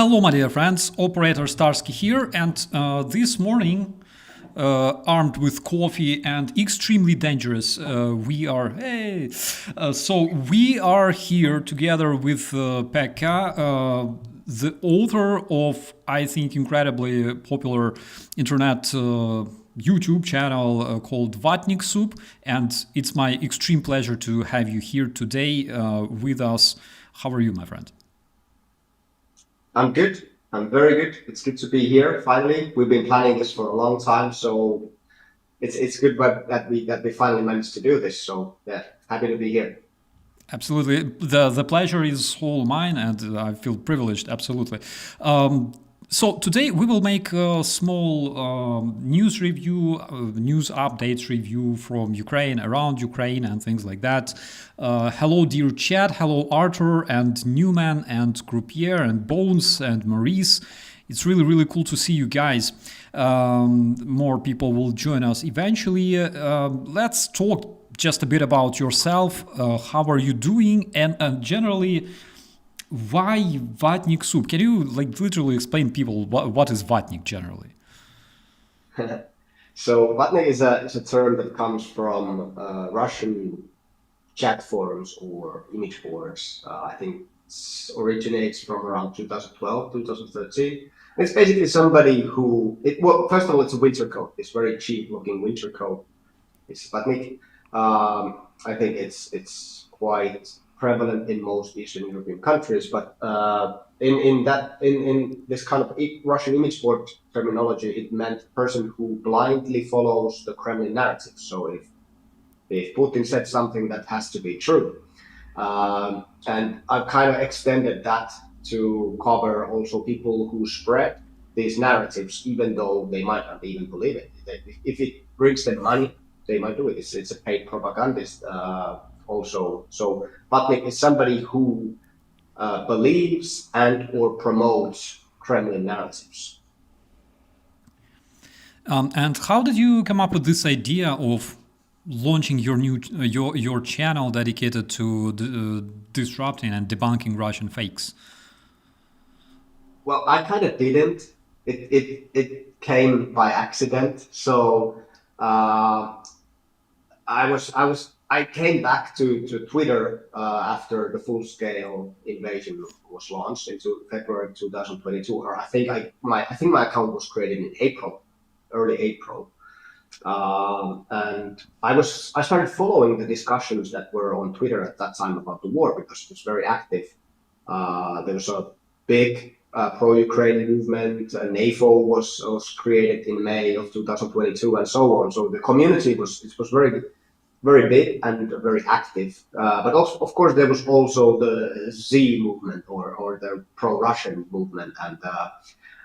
Hello, my dear friends. Operator Starsky here, and this morning, armed with coffee and extremely dangerous, we are. So we are here together with Pekka, the author of, I think, incredibly popular internet YouTube channel called Vatnik Soup, and it's my extreme pleasure to have you here today with us. How are you, my friend? I'm good. I'm very good. It's good to be here. Finally, we've been planning this for a long time, so it's good that we finally managed to do this. So yeah, happy to be here. Absolutely. The pleasure is all mine, and I feel privileged, absolutely. So today we will make a small news review, news updates review from Ukraine, around Ukraine, and things like that. Hello, dear chat. Hello, Arthur, and Newman, and Croupier, and Bones, and Maurice. It's really, really cool to see you guys. More people will join us eventually. Let's talk just a bit about yourself. How are you doing? And generally, why Vatnik soup? Can you literally explain people what is Vatnik generally? So Vatnik is a term that comes from Russian chat forums or image boards. I think it originates from around 2012, 2013. It's basically somebody well, first of all, it's a winter coat. It's very cheap looking winter coat. It's Vatnik. I think it's quite prevalent in most Eastern European countries, but in this kind of Russian image board terminology, it meant a person who blindly follows the Kremlin narrative. So if Putin said something, that has to be true, and I've kind of extended that to cover also people who spread these narratives, even though they might not even believe it. If it brings them money, they might do it. It's a paid propagandist also. So Vatnik is somebody who believes and or promotes Kremlin narratives. And how did you come up with this idea of launching your new your channel dedicated to disrupting and debunking Russian fakes? Well, I kind of didn't. It came by accident. So I came back to Twitter after the full-scale invasion was launched into February 2022, or I think my account was created in April, early April, and I started following the discussions that were on Twitter at that time about the war because it was very active. There was a big pro-Ukraine movement. NATO was created in May of 2022, and so on. So the community was very big and very active. But also, of course, there was also the Z movement or the pro-Russian movement. And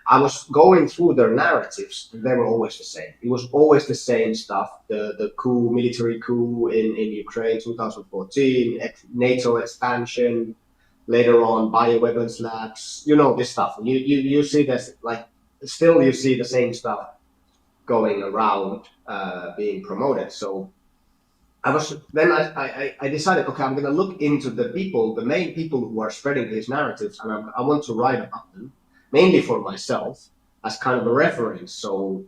I was going through their narratives. They were always the same. It was always the same stuff. The coup, military coup in Ukraine, 2014, NATO expansion, later on bioweapons labs. You know this stuff. You see this, still you see the same stuff going around being promoted. So I decided, okay, I'm going to look into the main people who are spreading these narratives, and I want to write about them, mainly for myself, as kind of a reference. So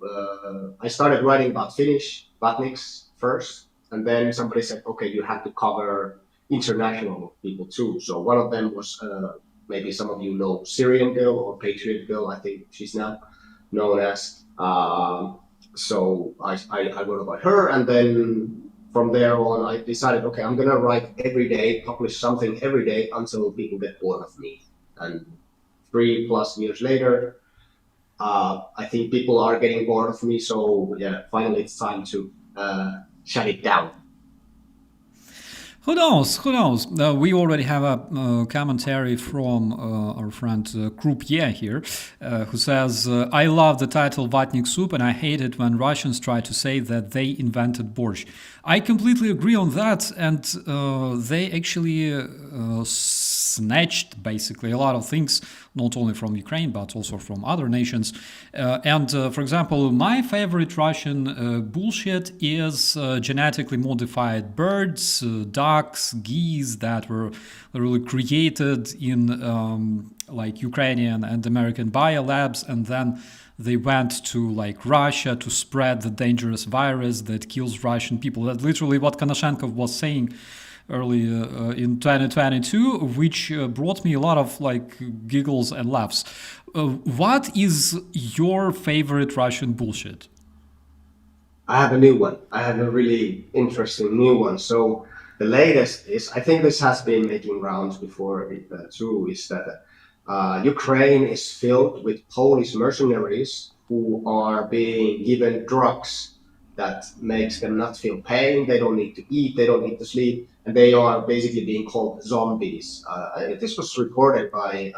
I started writing about Finnish Vatniks first, and then somebody said, okay, you have to cover international people too. So one of them was, maybe some of you know, Syrian Girl or Patriot Girl, I think she's now known as. So I wrote about her, and then from there on, I decided, okay, I'm going to write every day, publish something every day until people get bored of me. And 3+ years later, I think people are getting bored of me. So yeah, finally it's time to shut it down. Who knows? Who knows? We already have a commentary from our friend Croupier here, who says, I love the title Vatnik Soup, and I hate it when Russians try to say that they invented borscht. I completely agree on that, and they actually snatched basically a lot of things, not only from Ukraine, but also from other nations. For example, my favorite Russian bullshit is genetically modified birds, ducks, geese that were really created in like Ukrainian and American biolabs, and then they went to like Russia to spread the dangerous virus that kills Russian people. That's literally what Konashenkov was saying early in 2022, which brought me a lot of like giggles and laughs. What is your favorite Russian bullshit? I have a new one. I have a really interesting new one. So the latest is, I think this has been making rounds before too, is that Ukraine is filled with Polish mercenaries who are being given drugs that makes them not feel pain. They don't need to eat. They don't need to sleep, and they are basically being called zombies. This was reported by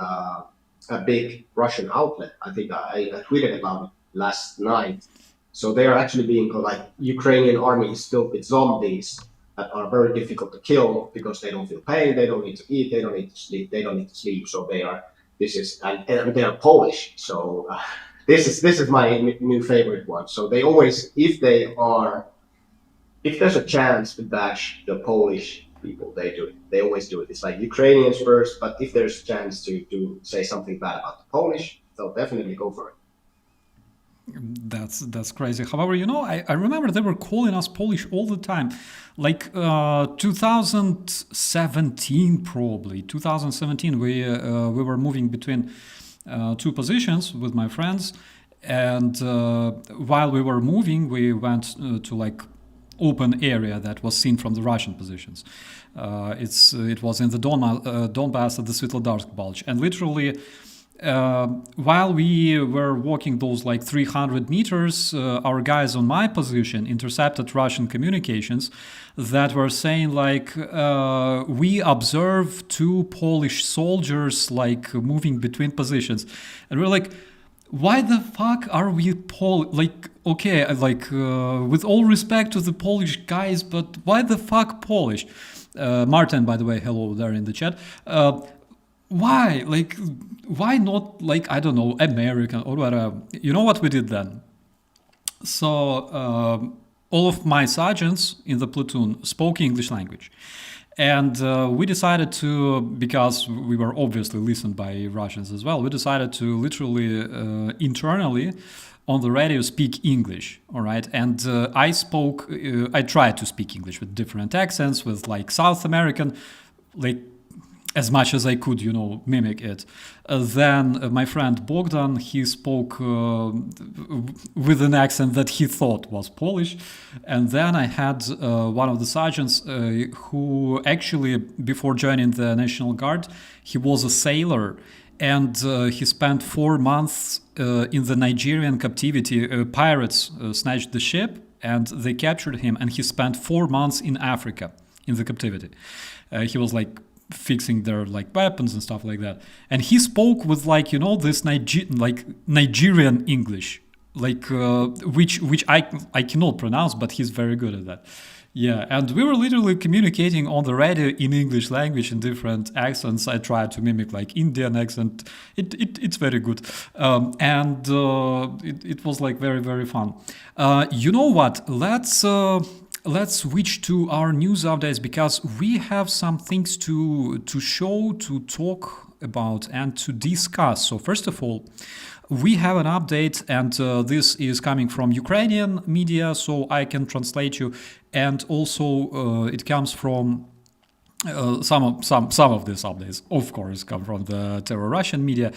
a big Russian outlet. I think I tweeted about it last night. So they are actually being called, like, Ukrainian army is filled with zombies that are very difficult to kill because they don't feel pain, they don't need to eat, they don't need to sleep, they don't need to sleep. So they are. This is and they are Polish. So this is my new favorite one. So they always, if there's a chance to bash the Polish people, they do it. They always do it. It's like Ukrainians first, but if there's a chance to say something bad about the Polish, they'll definitely go for it. That's crazy. However, I remember they were calling us Polish all the time. Like 2017, probably 2017, we were moving between two positions with my friends, and while we were moving, we went to like open area that was seen from the Russian positions. It was in the Donbass at the Svetlodarsk Bulge, and literally. While we were walking those like 300 meters, our guys on my position intercepted Russian communications that were saying like, we observe two Polish soldiers like moving between positions. And we're like, why the fuck are we like, okay, like with all respect to the Polish guys, but why the fuck Polish? Martin, by the way, hello there in the chat. Why? Like, why not, like, I don't know, American or whatever? You know what we did then? So, all of my sergeants in the platoon spoke English language. And we decided to, because we were obviously listened by Russians as well, we decided to literally internally on the radio speak English, all right? And I tried to speak English with different accents, with like South American, like, as much as I could, mimic it. Then my friend Bogdan, he spoke with an accent that he thought was Polish. And then I had one of the sergeants who actually, before joining the National Guard, he was a sailor. And he spent 4 months in the Nigerian captivity. Pirates snatched the ship and they captured him. And he spent 4 months in Africa in the captivity. He was like fixing their like weapons and stuff like that, and he spoke with like this Nigerian English, like which I cannot pronounce, but he's very good at that. Yeah, and we were literally communicating on the radio in English language in different accents. I tried to mimic like Indian accent. It's very good, and it was like very, very fun. You know what? Let's switch to our news updates because we have some things to show, to talk about, and to discuss. So first of all, we have an update, and this is coming from Ukrainian media, so I can translate you. And also, it comes from some of these updates, of course, come from the terror Russian media.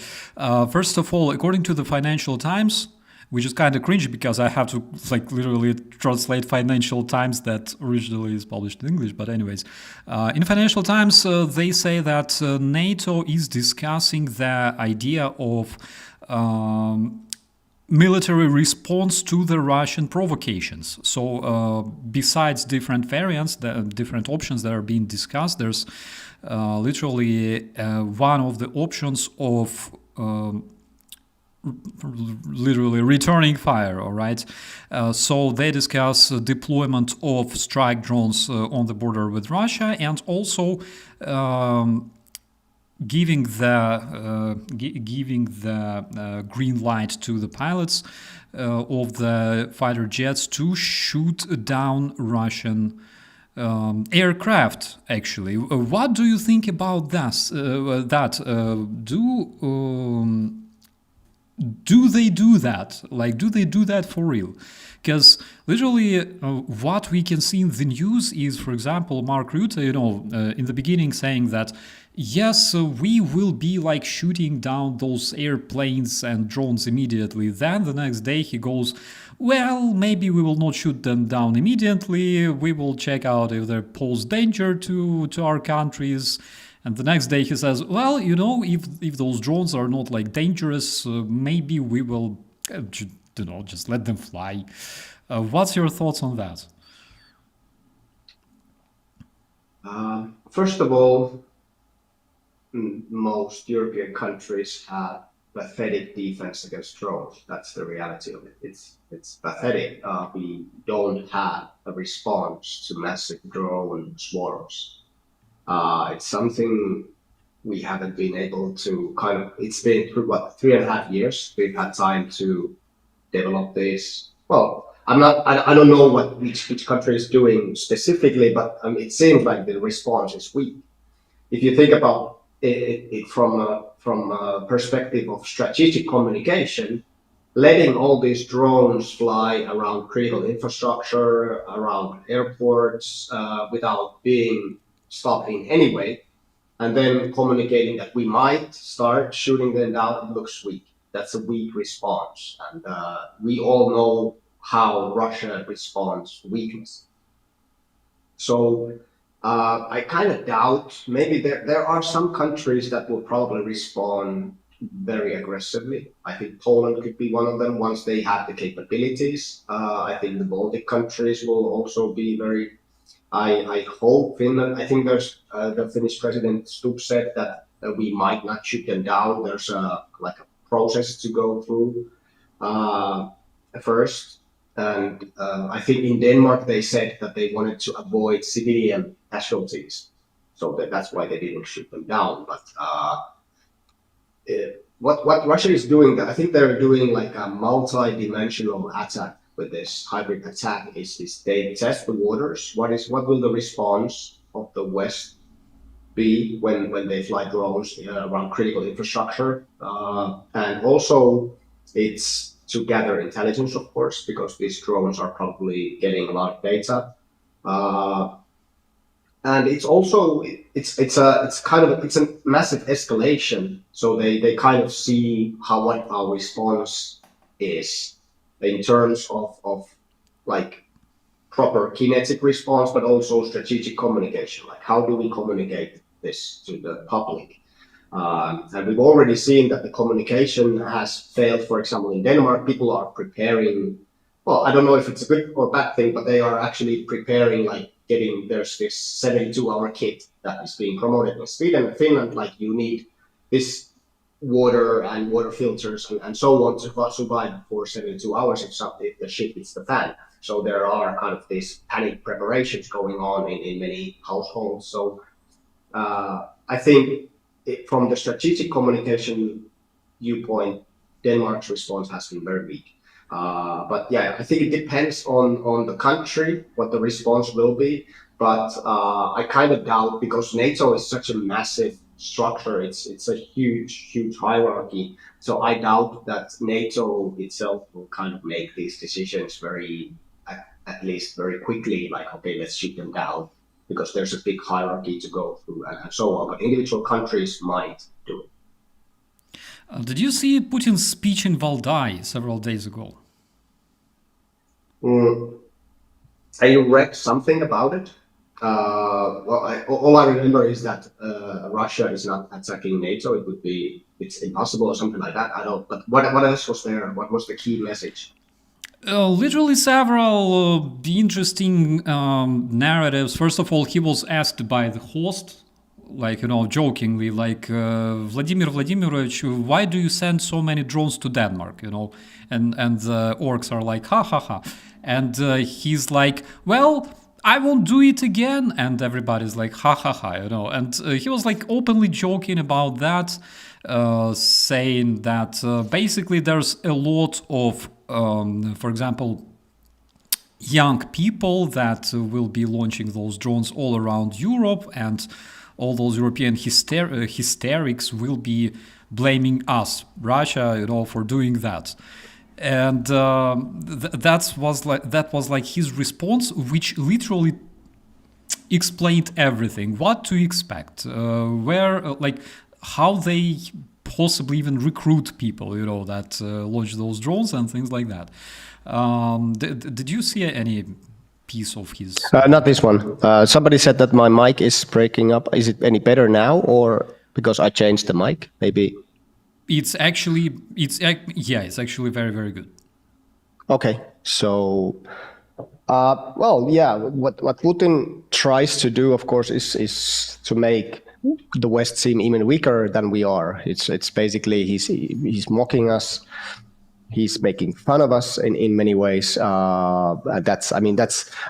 First of all, according to the Financial Times, which is kind of cringy because I have to like literally translate Financial Times that originally is published in English. But anyways, in Financial Times, they say that NATO is discussing the idea of military response to the Russian provocations. So besides different variants, the different options that are being discussed, there's literally one of the options of literally returning fire, all right? So they discuss deployment of strike drones on the border with Russia, and also giving the green light to the pilots of the fighter jets to shoot down Russian aircraft. Actually, what do you think about this? Do they do that? Like, do they do that for real? Because literally, what we can see in the news is, for example, Mark Rutte, in the beginning saying that, yes, we will be like shooting down those airplanes and drones immediately. Then the next day he goes, well, maybe we will not shoot them down immediately. We will check out if they pose danger to our countries. And the next day he says, well, if those drones are not like dangerous, maybe we will, just let them fly. What's your thoughts on that? First of all, most European countries have pathetic defense against drones. That's the reality of it. It's pathetic. We don't have a response to massive drone swarms. It's something we haven't been able to it's been 3.5 years we've had time to develop this. Well, I don't know what each country is doing specifically, but it seems like the response is weak. If you think about it from a perspective of strategic communication, letting all these drones fly around critical infrastructure, around airports, without being stopped in any way, and then communicating that we might start shooting them down, it looks weak. That's a weak response. And we all know how Russia responds to weakness. So I kind of doubt, maybe there are some countries that will probably respond very aggressively. I think Poland could be one of them once they have the capabilities. I think the Baltic countries will also be very, I hope Finland, I think there's the Finnish president Stubb said that we might not shoot them down. There's a process to go through first. And I think in Denmark, they said that they wanted to avoid civilian casualties. So that's why they didn't shoot them down. But what Russia is doing, I think they're doing like a multi-dimensional attack with this hybrid attack. Is they test the waters. What will the response of the West be when they fly drones around critical infrastructure? And also it's to gather intelligence, of course, because these drones are probably getting a lot of data. And it's also it's a massive escalation. So they kind of see what our response is in terms of like proper kinetic response, but also strategic communication. Like how do we communicate this to the public? And we've already seen that the communication has failed. For example, in Denmark, people are preparing. Well, I don't know if it's a good or bad thing, but they are actually preparing, like there's this 72-hour kit that is being promoted in Sweden and Finland. Like you need this water and water filters and so on to survive for 72 hours if the ship hits the fan. So there are kind of these panic preparations going on in many households. So I think from the strategic communication viewpoint, Denmark's response has been very weak. But yeah, I think it depends on the country, what the response will be. But I kind of doubt, because NATO is such a massive structure, it's a huge hierarchy. So I doubt that NATO itself will kind of make these decisions at least very quickly, like, okay, let's shoot them down, because there's a big hierarchy to go through and so on. But individual countries might do it. Did you see Putin's speech in Valdai several days ago? I read something about it. All I remember is that Russia is not attacking NATO. It's impossible or something like that. I don't. But what else was there? What was the key message? Literally several interesting narratives. First of all, he was asked by the host, jokingly, Vladimir Vladimirovich, why do you send so many drones to Denmark? And the orcs are like, ha ha ha. And he's like, well, I won't do it again. And everybody's like, ha ha ha, And he was like openly joking about that, saying that basically there's a lot of, for example, young people that will be launching those drones all around Europe, and all those European hysterics will be blaming us, Russia, for doing that. And that was like his response, which literally explained everything. What to expect, how they possibly even recruit people, that launch those drones and things like that. Did you see any piece of his? Not this one. Somebody said that my mic is breaking up. Is it any better now, or because I changed the mic? Maybe. It's actually very, very good. Okay, so what Putin tries to do, of course, is to make the West seem even weaker than we are. It's basically he's mocking us. He's making fun of us in many ways. I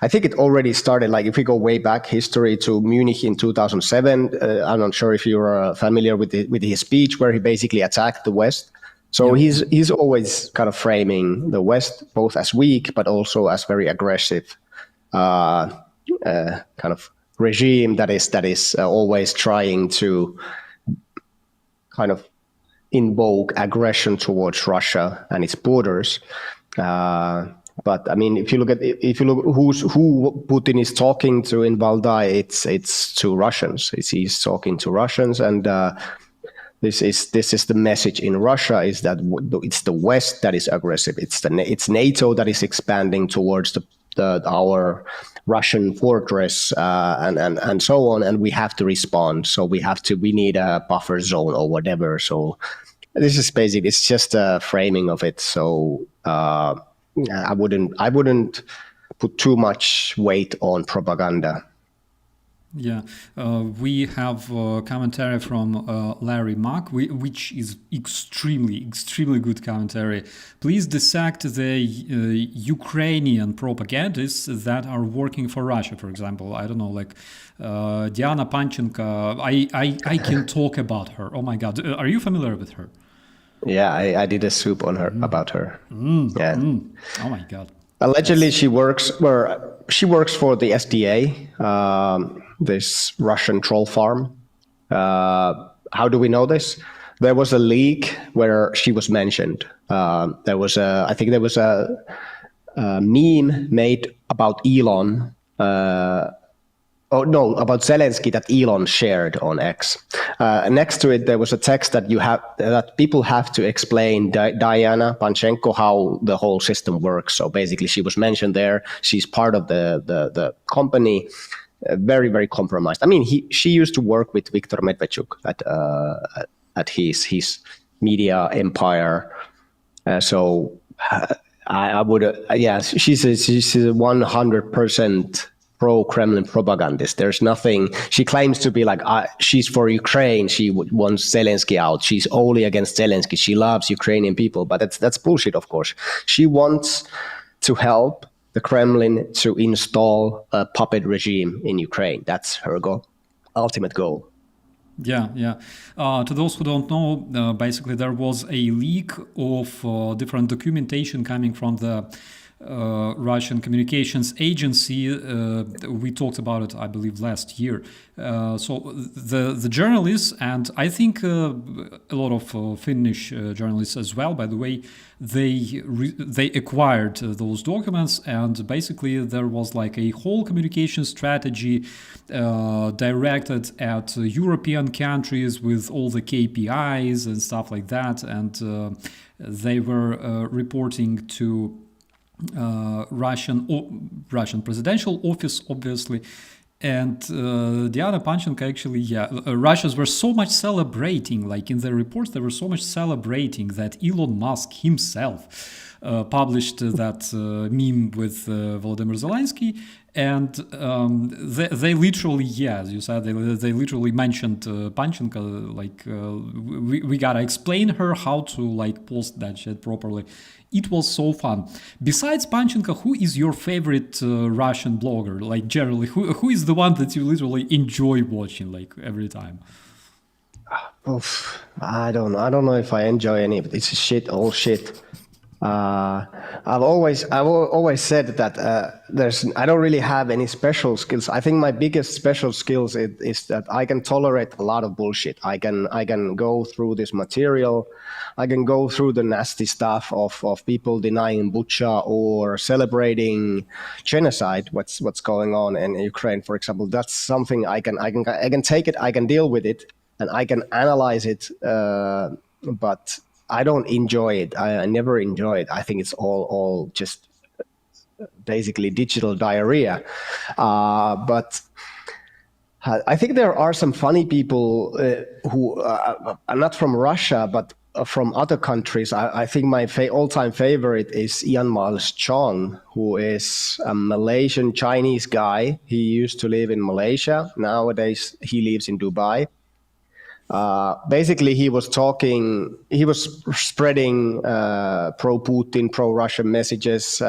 think it already started, like if we go way back history to Munich in 2007, I'm not sure if you're familiar with his speech where he basically attacked the West. So he's always kind of framing the West both as weak, but also as very aggressive kind of regime that is always trying to kind of invoke aggression towards Russia and its borders. But I mean, if you look who Putin is talking to in Valdai, it's to Russians. He's talking to Russians, and this is the message in Russia: is that it's the West that is aggressive. It's NATO that is expanding towards our Russian fortress and so on, and we have to respond. So we need a buffer zone or whatever. So this is basic. It's just a framing of it. So I wouldn't put too much weight on propaganda. Yeah, we have a commentary from Larry Mack, which is extremely good commentary. Please dissect the Ukrainian propagandists that are working for Russia, for example. I don't know, like Diana Panchenko. I can talk about her. Oh my God, are you familiar with her? Yeah, I did a soup on her about her. Yeah. Oh my God. Allegedly, she works for the SDA. This Russian troll farm. How do we know this? There was a leak where she was mentioned. There was a meme made about Elon. About Zelensky that Elon shared on X. Next to it, there was a text that people have to explain Diana Panchenko how the whole system works. So basically, she was mentioned there. She's part of the company. Very, very compromised. I mean, she used to work with Viktor Medvedchuk at his media empire. So I would, she's a 100% pro-Kremlin propagandist. There's nothing. She claims to be like she's for Ukraine. She wants Zelensky out. She's only against Zelensky. She loves Ukrainian people, but that's bullshit. Of course, she wants to help the Kremlin to install a puppet regime in Ukraine. That's her goal, ultimate goal. Yeah. To those who don't know, basically there was a leak of different documentation coming from the Russian communications agency. We talked about it, I believe, last year. So the journalists, and I think a lot of Finnish journalists as well, by the way, they acquired those documents, and basically there was like a whole communication strategy directed at European countries with all the KPIs and stuff like that, and they were reporting to Russian presidential office, obviously. And Diana Panchenko, actually, Russians were so much celebrating, like in their reports, they were so much celebrating that Elon Musk himself published that meme with Volodymyr Zelensky. And they literally, as you said, they literally mentioned Panchenko, like, we gotta explain her how to, like, post that shit properly. It was so fun. Besides Panchenko, who is your favorite Russian blogger? Like, generally, who is the one that you literally enjoy watching, like, every time? I don't know if I enjoy any of it. It's all shit. I've always said that I don't really have any special skills. I think my biggest special skills is that I can tolerate a lot of bullshit. I can go through this material. I can go through the nasty stuff of people denying Bucha or celebrating genocide. What's going on in Ukraine, for example. That's something I can take it. I can deal with it, and I can analyze it. But I don't enjoy it. I never enjoy it. I think it's all just basically digital diarrhea. But I think there are some funny people who are not from Russia, but from other countries. I think my all-time favorite is Ian Miles Chong, who is a Malaysian Chinese guy. He used to live in Malaysia. Nowadays, he lives in Dubai. Basically, he was spreading pro-Putin, pro-Russian messages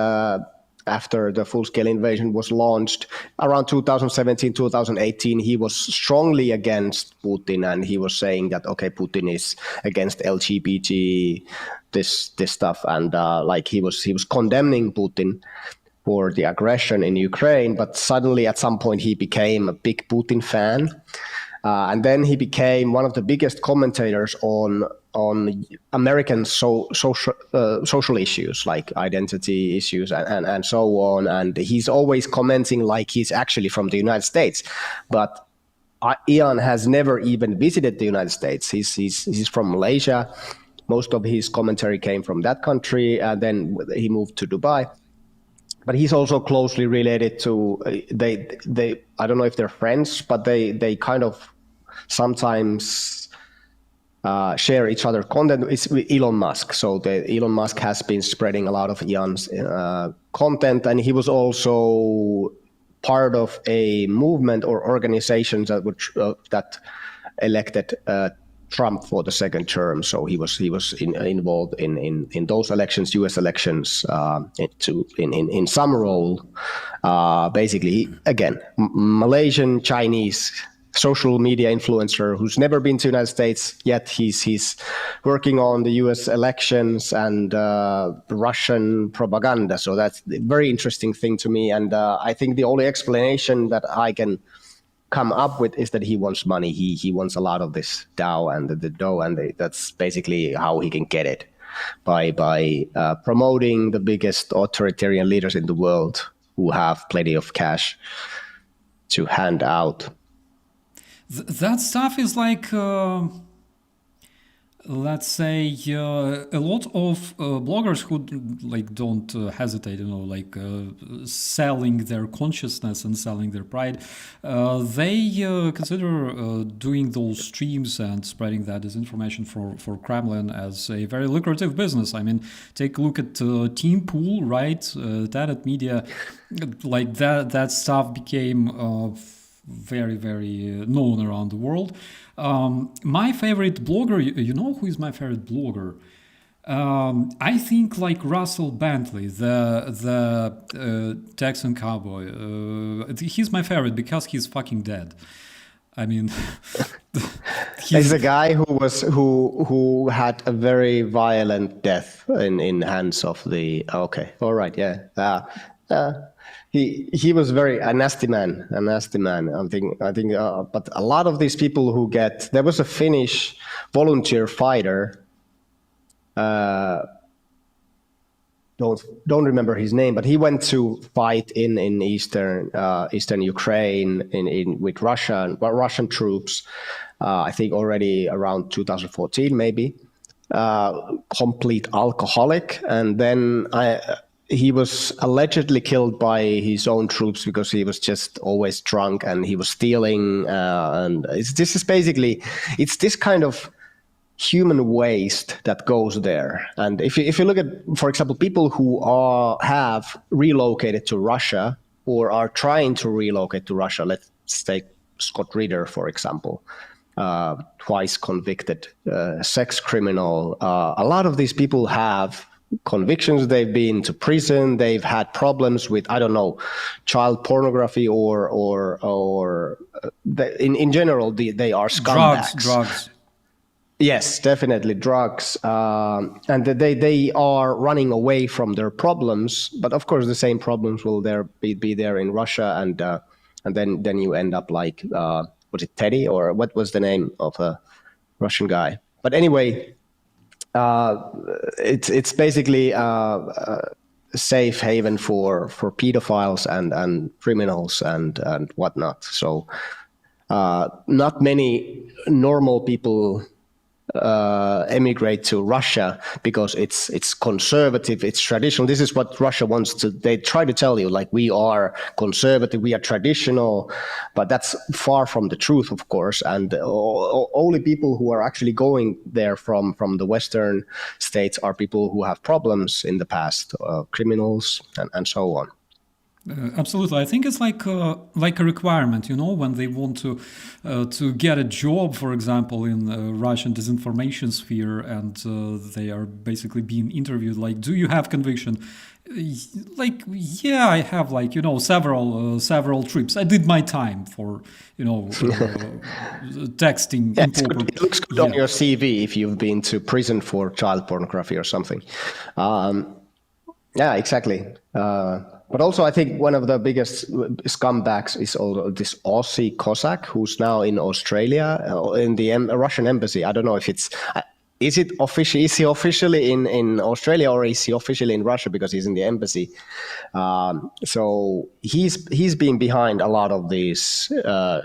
after the full-scale invasion was launched. Around 2017, 2018, he was strongly against Putin, and he was saying that, okay, Putin is against LGBT, this stuff, and like he was condemning Putin for the aggression in Ukraine, but suddenly at some point he became a big Putin fan. And then he became one of the biggest commentators on American social issues like identity issues and so on. And he's always commenting like he's actually from the United States. But Ian has never even visited the United States. He's from Malaysia. Most of his commentary came from that country, and then he moved to Dubai. But he's also closely related to they. I don't know if they're friends, but they kind of sometimes share each other content. It's with Elon Musk. So Elon Musk has been spreading a lot of Ian's content, and he was also part of a movement or organizations that elected Trump for the second term. So he was involved in those elections, U.S. elections, in some role. Basically, again, Malaysian Chinese social media influencer who's never been to the United States yet. He's working on the U.S. elections and Russian propaganda. So that's a very interesting thing to me. And I think the only explanation that I can come up with is that he wants money. He wants a lot of this dough, and that's basically how he can get it by promoting the biggest authoritarian leaders in the world who have plenty of cash to hand out. That stuff is like, let's say, a lot of bloggers who like don't hesitate, selling their consciousness and selling their pride. They consider doing those streams and spreading that disinformation for Kremlin as a very lucrative business. I mean, take a look at Team Pool, right? Tadat Media, like that stuff became very, very known around the world. My favorite blogger, you know who is my favorite blogger? I think like Russell Bentley, the Texan cowboy. He's my favorite because he's fucking dead. I mean, he's a guy who had a very violent death in hands of the. Okay, all right, yeah. He was a nasty man. I think. But a lot of these people who there was a Finnish volunteer fighter. Don't remember his name, but he went to fight in eastern Ukraine with Russian troops. I think already around 2014, maybe. Complete alcoholic, and then he was allegedly killed by his own troops because he was just always drunk and he was stealing. And this is basically, it's this kind of human waste that goes there. And if you look at, for example, people who have relocated to Russia or are trying to relocate to Russia, let's take Scott Ritter, for example, twice convicted sex criminal. A lot of these people have convictions. They've been to prison. They've had problems with, I don't know, child pornography or in general, they are scumbags. Drugs. Yes, definitely drugs, and they are running away from their problems. But of course, the same problems will be there in Russia, and then you end up like was it Teddy, or what was the name of a Russian guy? But anyway, it's basically a safe haven for pedophiles and criminals and whatnot. So not many normal people emigrate to Russia because it's conservative, it's traditional. This is what Russia wants to. They try to tell you like we are conservative, we are traditional, but that's far from the truth, of course. And only people who are actually going there from the Western states are people who have problems in the past, criminals and so on. Absolutely, I think it's like a requirement, when they want to get a job, for example, in Russian disinformation sphere, and they are basically being interviewed. Like, do you have conviction? Like, yeah, I have several trips. I did my time for texting. Yeah, it looks good on your CV if you've been to prison for child pornography or something. Yeah, exactly. But also, I think one of the biggest scumbags is also this Aussie Cossack who's now in Australia, in the Russian embassy. I don't know if is he officially in Australia or is he officially in Russia because he's in the embassy? So he's been behind a lot of these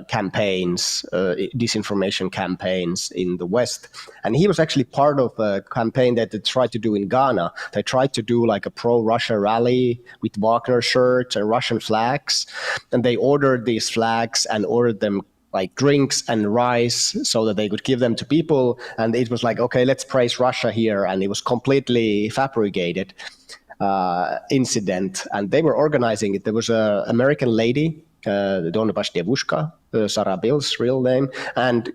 campaigns, disinformation campaigns in the West. And he was actually part of a campaign that they tried to do in Ghana. They tried to do like a pro-Russia rally with Wagner shirts and Russian flags. And they ordered these flags and ordered them like drinks and rice so that they could give them to people. And it was like, okay, let's praise Russia here. And it was completely fabricated incident. And they were organizing it. There was an American lady, Donbass Devushka, Sarah Bill's real name, and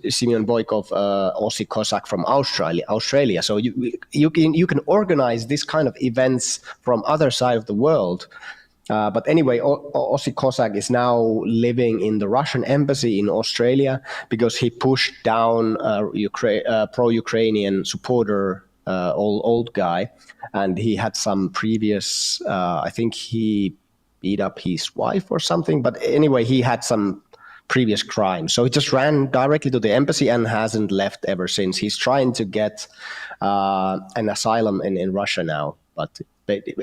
Simeon Boykov, Aussie Cossack from Australia. So you can organize this kind of events from other side of the world. But anyway, Aussie Cossack is now living in the Russian embassy in Australia because he pushed down a pro-Ukrainian supporter, old guy, and he had some previous, I think he beat up his wife or something. But anyway, he had some previous crimes. So he just ran directly to the embassy and hasn't left ever since. He's trying to get an asylum in Russia now,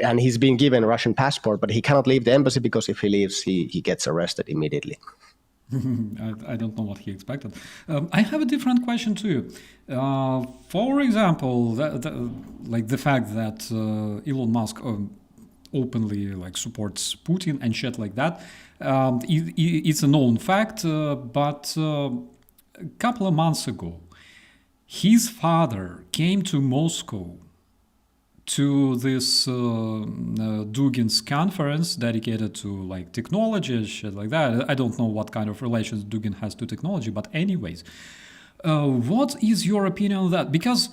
and he's been given a Russian passport, but he cannot leave the embassy because if he leaves, he gets arrested immediately. I don't know what he expected. I have a different question to you. For example, the fact that Elon Musk openly supports Putin and shit like that, it's a known fact. But a couple of months ago, his father came to Moscow to this Dugin's conference dedicated to technology, shit like that. I don't know what kind of relations Dugin has to technology, but anyways, what is your opinion on that? Because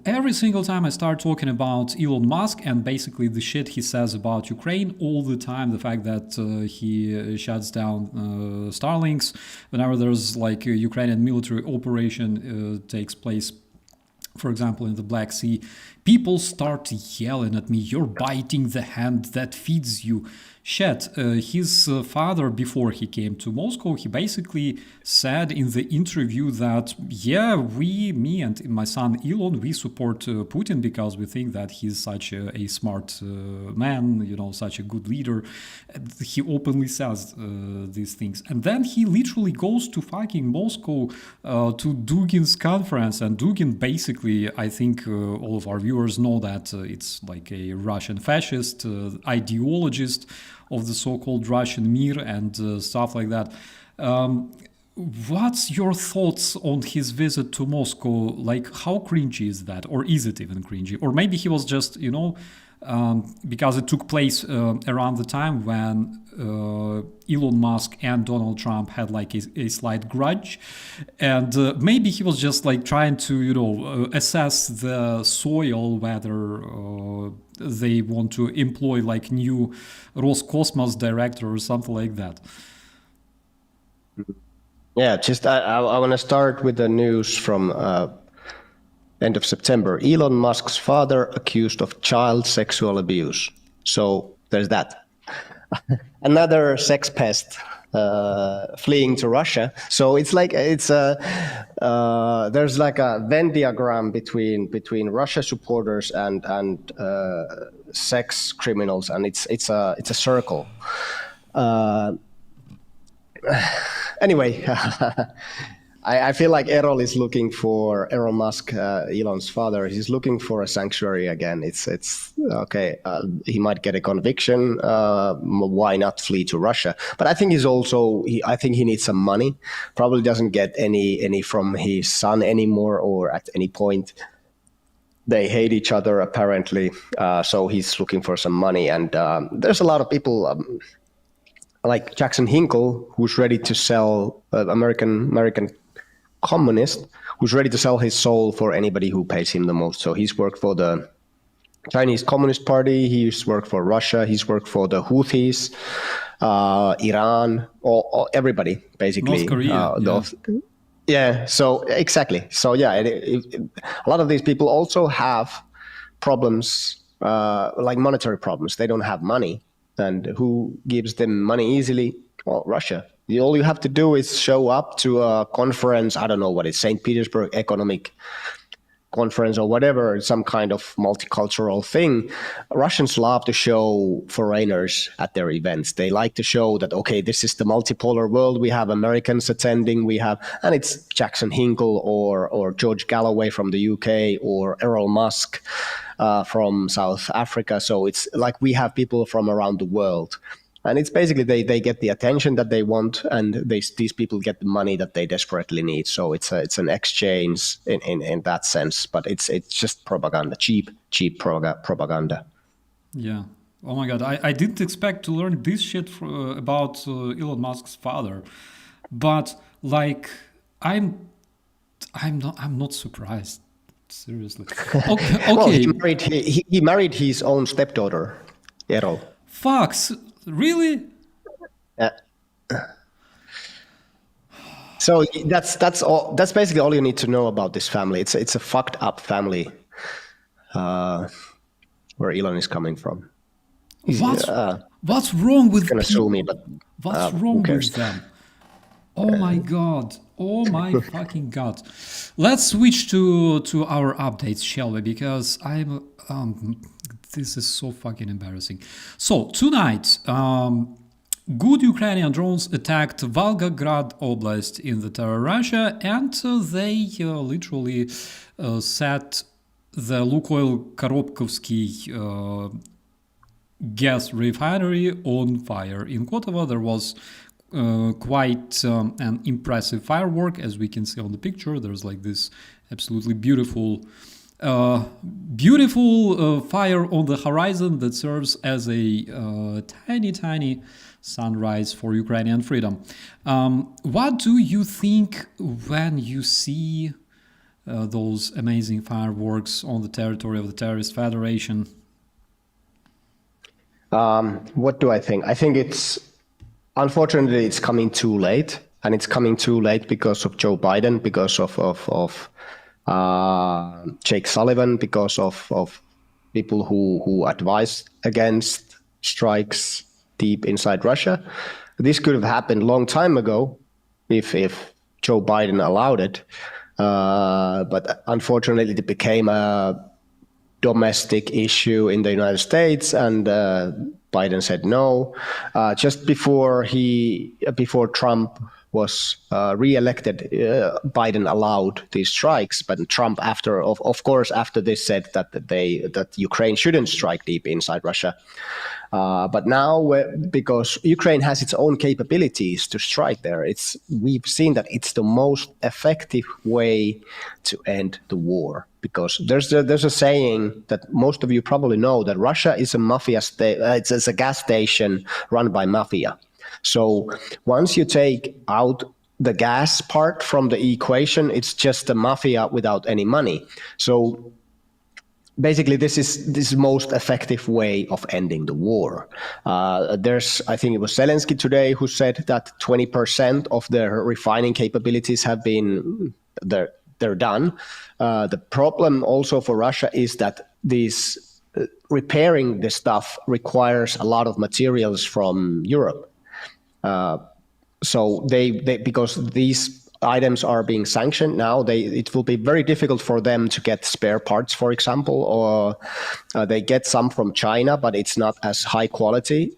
every single time I start talking about Elon Musk and basically the shit he says about Ukraine all the time, the fact that he shuts down Starlinks whenever there's a Ukrainian military operation takes place, for example, in the Black Sea, people start yelling at me, "You're biting the hand that feeds you." Shit, his father, before he came to Moscow, he basically said in the interview that, yeah, me and my son Elon, we support Putin because we think that he's such a smart man, such a good leader. He openly says these things. And then he literally goes to fucking Moscow to Dugin's conference. And Dugin basically, I think all of our viewers know that it's like a Russian fascist ideologist of the so-called Russian Mir and stuff like that. What's your thoughts on his visit to Moscow? How cringy is that? Or is it even cringy? Or maybe he was just, because it took place around the time when Elon Musk and Donald Trump had a slight grudge, and maybe he was just trying to assess the soil, whether they want to employ new Roscosmos director or something like that. Yeah, just I want to start with the news from end of September. Elon Musk's father accused of child sexual abuse. So there's that. Another sex pest fleeing to Russia. So it's like there's like a Venn diagram between Russia supporters and sex criminals, and it's a circle. Anyway, I feel like Errol is looking for Elon Musk, Elon's father. He's looking for a sanctuary again. It's okay. He might get a conviction. Why not flee to Russia? But I think I think he needs some money. Probably doesn't get any from his son anymore, or at any point. They hate each other apparently. So he's looking for some money, and there's a lot of people. Like Jackson Hinkle, who's ready to sell American communist, who's ready to sell his soul for anybody who pays him the most. So he's worked for the Chinese Communist Party, he's worked for Russia, he's worked for the Houthis, Iran, or everybody basically. North Korea. Yeah. So exactly. So yeah, a lot of these people also have problems, like monetary problems. They don't have money. And who gives them money easily? Well, Russia. All you have to do is show up to a conference. I don't know what it's, St. Petersburg Economic Conference or whatever, some kind of multicultural thing. Russians love to show foreigners at their events. They like to show that, okay, this is the multipolar world. We have Americans attending. And it's Jackson Hinkle or George Galloway from the UK or Errol Musk from South Africa. So it's like we have people from around the world. And it's basically they get the attention that they want, and these people get the money that they desperately need. So it's an exchange in that sense, but it's just propaganda, cheap propaganda. Yeah. Oh my God, I didn't expect to learn this shit about Elon Musk's father, but like I'm not surprised. Seriously. Okay. Well, he married his own stepdaughter, Errol. Fucks. Really? So that's all. That's basically all you need to know about this family. It's a fucked up family, where Elon is coming from. What's wrong with gonna sue me, but what's wrong with them? Oh my God. Oh my fucking God. Let's switch to our updates, shall we? Because this is so fucking embarrassing. So tonight, good Ukrainian drones attacked Volgograd Oblast in the terror Russia, and they literally set the Lukoil Korobkovsky gas refinery on fire. In Kotovo, there was quite an impressive firework, as we can see on the picture. There's like this absolutely beautiful fire on the horizon that serves as a tiny sunrise for Ukrainian freedom. What do you think when you see those amazing fireworks on the territory of the terrorist federation? What do I think? I think unfortunately it's coming too late, and it's coming too late because of Joe Biden, because of Jake Sullivan, because of people who advise against strikes deep inside Russia. This could have happened a long time ago if Joe Biden allowed it. But unfortunately, it became a domestic issue in the United States, and Biden said no. Just before Trump was re-elected, Biden allowed these strikes, but Trump, of course, after this said that Ukraine shouldn't strike deep inside Russia. But now, because Ukraine has its own capabilities to strike there, we've seen that it's the most effective way to end the war. Because there's a saying that most of you probably know, that Russia is a mafia state. It's a gas station run by mafia. So once you take out the gas part from the equation, it's just a mafia without any money. So basically this is most effective way of ending the war. I think it was Zelensky today who said that 20% of their refining capabilities have been they're done. The problem also for Russia is that these repairing this stuff requires a lot of materials from Europe. So they because these items are being sanctioned now, it will be very difficult for them to get spare parts, for example, or they get some from China, but it's not as high quality.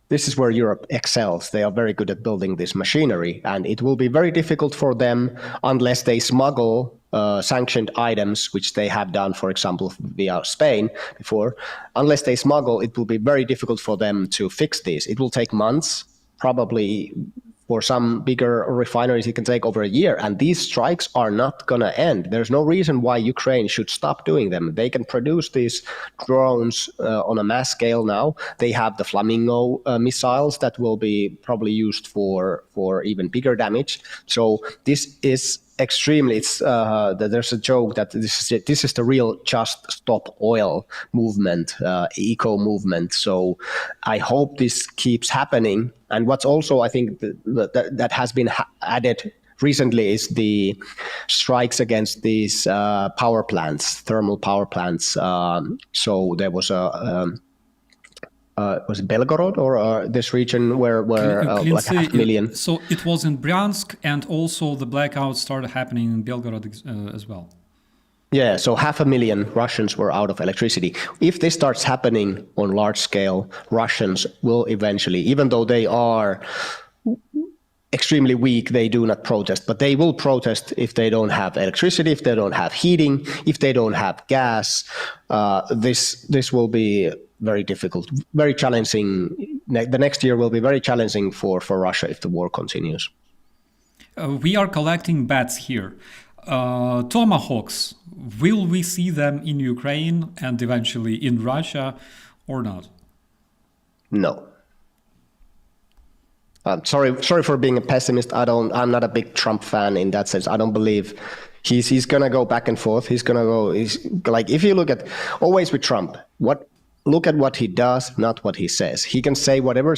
This is where Europe excels. They are very good at building this machinery, and it will be very difficult for them unless they smuggle sanctioned items, which they have done, for example, via Spain before. Unless they smuggle, it will be very difficult for them to fix this. It will take months, probably. For some bigger refineries, it can take over a year, and these strikes are not going to end. There's no reason why Ukraine should stop doing them. They can produce these drones on a mass scale now. They have the Flamingo missiles that will be probably used for even bigger damage. So this is extremely. There's a joke that this is the real Just Stop Oil movement, eco movement. So I hope this keeps happening. And what's also, I think, that has been added recently is the strikes against these power plants, thermal power plants. So there was was it Belgorod or this region where like 500,000? So it was in Bryansk, and also the blackouts started happening in Belgorod as well. Yeah, so 500,000 Russians were out of electricity. If this starts happening on large scale, Russians will eventually, even though they are extremely weak, they do not protest, but they will protest if they don't have electricity, if they don't have heating, if they don't have gas. This will be very difficult, very challenging. The next year will be very challenging for Russia if the war continues. We are collecting bets here. Tomahawks, will we see them in Ukraine and eventually in Russia or not? No. Sorry for being a pessimist. I'm not a big Trump fan in that sense. I don't believe he's gonna go back and forth. He's like, if you look at always with Trump, look at what he does, not what he says. He can say whatever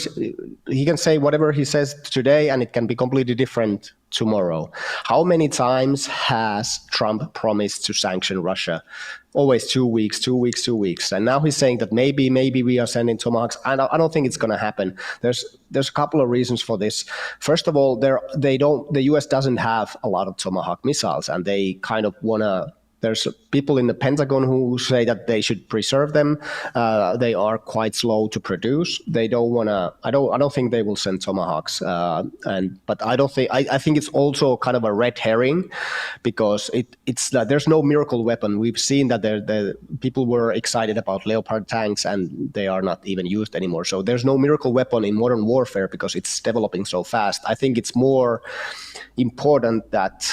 he says today, and it can be completely different tomorrow. How many times has Trump promised to sanction Russia? Always 2 weeks, 2 weeks, 2 weeks. And now he's saying that maybe we are sending Tomahawks. I don't think it's going to happen. There's a couple of reasons for this. First of all, the US doesn't have a lot of Tomahawk missiles, and they kind of want to. There's people in the Pentagon who say that they should preserve them. They are quite slow to produce. They don't want to. I don't think they will send Tomahawks. But I don't think. I think it's also kind of a red herring, because it's there's no miracle weapon. We've seen that the people were excited about Leopard tanks, and they are not even used anymore. So there's no miracle weapon in modern warfare because it's developing so fast. I think it's more important that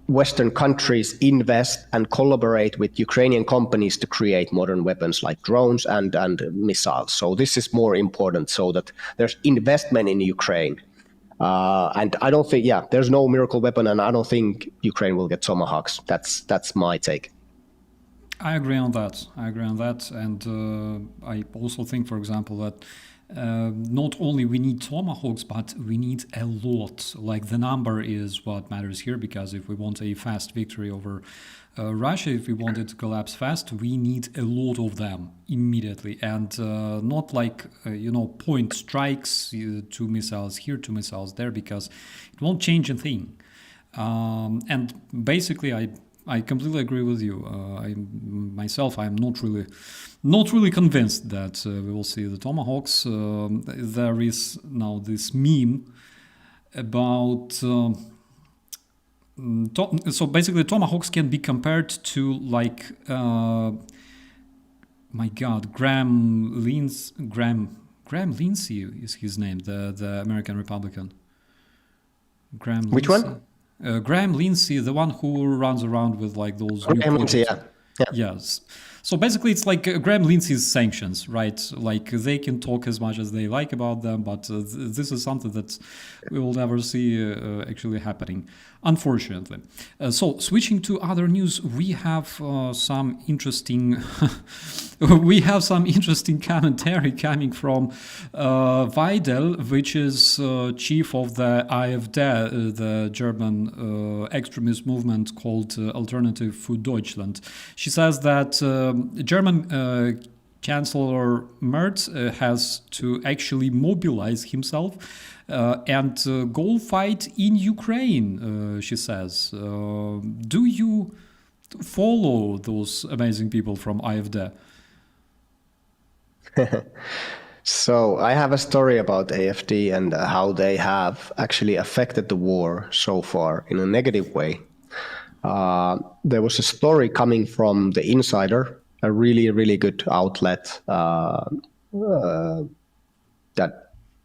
Western countries invest and collaborate with Ukrainian companies to create modern weapons like drones and missiles. So this is more important, so that there's investment in Ukraine. And I don't think, there's no miracle weapon, and I don't think Ukraine will get Tomahawks. That's my take. I agree on that. And I also think, for example, that not only we need Tomahawks, but we need a lot. Like, the number is what matters here, because if we want a fast victory over Russia, if we want it to collapse fast, we need a lot of them immediately, and not like point strikes, 2 missiles here, 2 missiles there, because it won't change a thing. And basically, I completely agree with you. I'm not really convinced that we will see the Tomahawks. There is now this meme about. So basically, Tomahawks can be compared to like, my God, Graham Lindsay is his name, the American Republican. Which one? Graham Lindsay, the one who runs around with like those. Graham Lindsay, yeah. Yes. So basically, it's like Graham Lindsay's sanctions, right? Like they can talk as much as they like about them, but this is something that we will never see actually happening, unfortunately. So switching to other news, we have some interesting commentary coming from Weidel, which is chief of the AfD, the German extremist movement called Alternative für Deutschland. She says that German Chancellor Merz has to actually mobilize himself and go fight in Ukraine, she says. Do you follow those amazing people from AfD? So I have a story about AfD and how they have actually affected the war so far in a negative way. There was a story coming from The Insider, a really, really good outlet that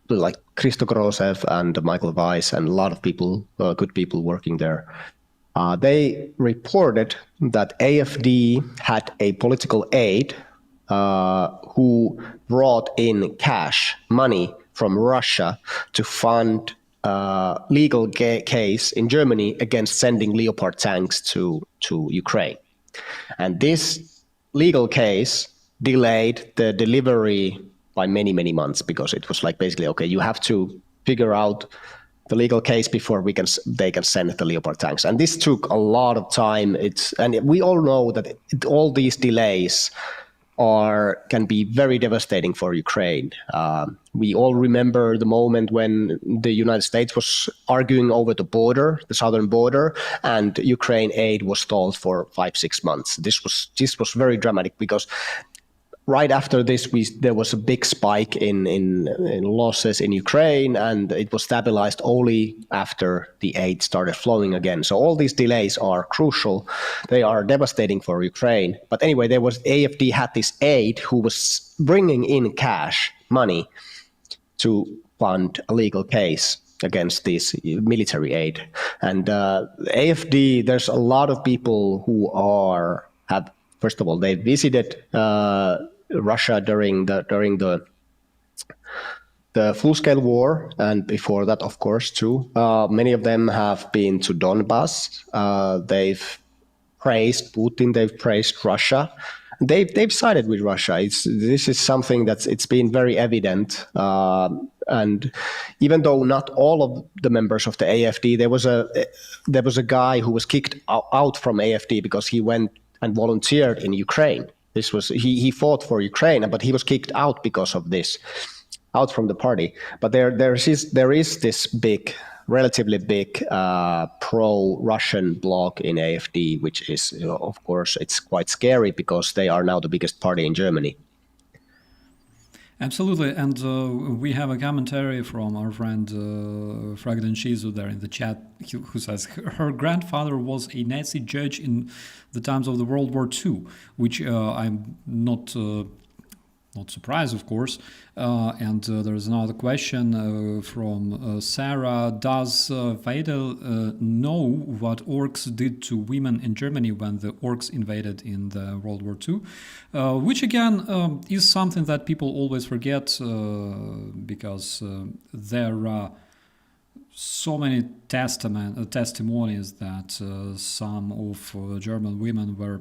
like Christo Grosev and Michael Weiss and a lot of people, good people working there. They reported that AfD had a political aide who brought in cash, money from Russia to fund legal case in Germany against sending Leopard tanks to Ukraine. And this legal case delayed the delivery by many, many months because it was like basically, okay, you have to figure out the legal case before they can send the Leopard tanks. And this took a lot of time. And we all know that all these delays can be very devastating for Ukraine. We all remember the moment when the United States was arguing over the border, the southern border, and Ukraine aid was stalled for 5-6 months. This was very dramatic because right after this, there was a big spike in losses in Ukraine, and it was stabilized only after the aid started flowing again. So all these delays are crucial. They are devastating for Ukraine. But anyway, AfD had this aide who was bringing in cash, money, to fund a legal case against this military aid. And AfD, there's a lot of people who have. First of all, they visited Russia during the full-scale war, and before that, of course, too. Many of them have been to Donbass. They've praised Putin. They've praised Russia. They've sided with Russia. This is something it's been very evident. And even though not all of the members of the AfD, there was a guy who was kicked out from AfD because he went and volunteered in Ukraine. He fought for Ukraine, but he was kicked out because of this, out from the party. But there is this relatively big pro-Russian bloc in AfD, which is, of course, it's quite scary because they are now the biggest party in Germany. Absolutely, and we have a commentary from our friend Fragden Shizu there in the chat, who says her grandfather was a Nazi judge in the times of the World War II, which I'm not surprised, of course. And there's another question from Sarah. Does Weidel know what orcs did to women in Germany when the orcs invaded in the World War II? Which again is something that people always forget because there are so many testimonies that some of German women were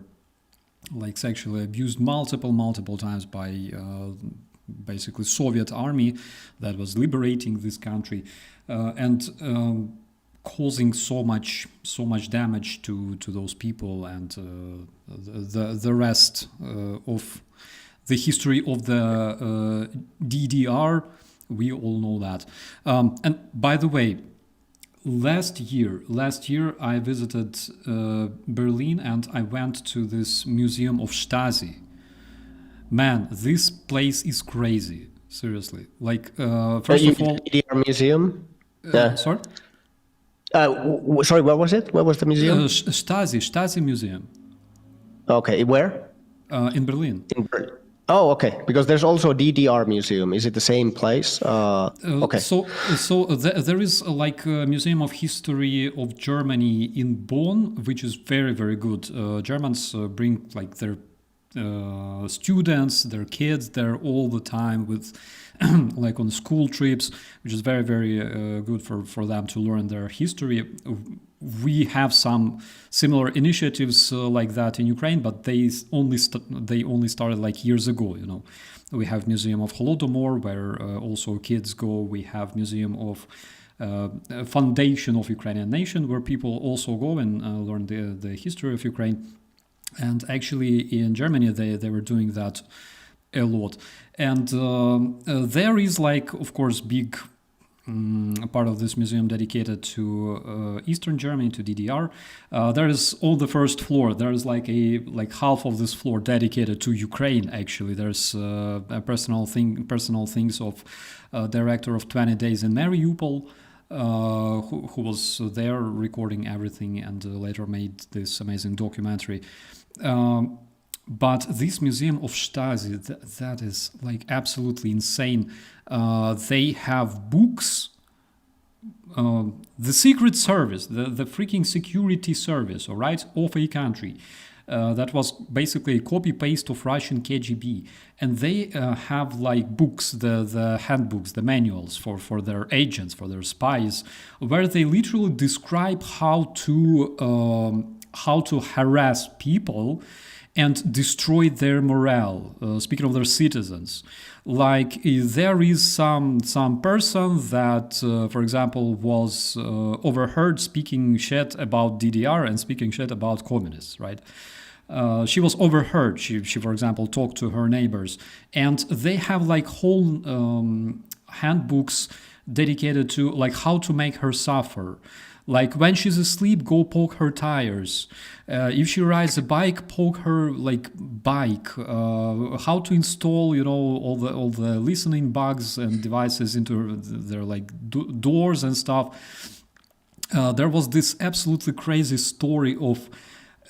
like sexually abused multiple times by basically Soviet army that was liberating this country and causing so much damage to those people and the rest of the history of the DDR. We all know that. And by the way, last year I visited Berlin and I went to this museum of Stasi. Man, this place is crazy. Seriously. Like, first of all... DDR museum? Sorry? Sorry, what was it? What was the museum? Stasi museum. Okay, where? In Berlin. In Berlin. Oh, okay. Because there's also a DDR museum. Is it the same place? Okay. So there is like a Museum of History of Germany in Bonn, which is very, very good. Germans bring like their students, their kids there all the time with like on school trips, which is very, very good for them to learn their history. We have some similar initiatives like that in Ukraine, but they only started like years ago. We have Museum of Holodomor, where also kids go. We have Museum of Foundation of Ukrainian Nation, where people also go and learn the history of Ukraine. And actually in Germany, they were doing that a lot. And there is like, of course, big part of this museum dedicated to Eastern Germany, to DDR. There is on the first floor. There is like half of this floor dedicated to Ukraine. Actually, there's personal things of director of 20 Days in Mariupol, who was there recording everything and later made this amazing documentary. But this museum of Stasi, that is like absolutely insane. They have books. The Secret Service, the freaking security service, all right, of a country. That was basically a copy-paste of Russian KGB. And they have like books, the handbooks, the manuals for their agents, for their spies, where they literally describe how to harass people and destroy their morale, speaking of their citizens. Like there is some person that, for example, was overheard speaking shit about DDR and speaking shit about communists, right? She was overheard. She, for example, talked to her neighbors. And they have like whole handbooks dedicated to like how to make her suffer. Like when she's asleep, go poke her tires. If she rides a bike, poke her like bike. How to install, all the listening bugs and devices into their like doors and stuff. There was this absolutely crazy story of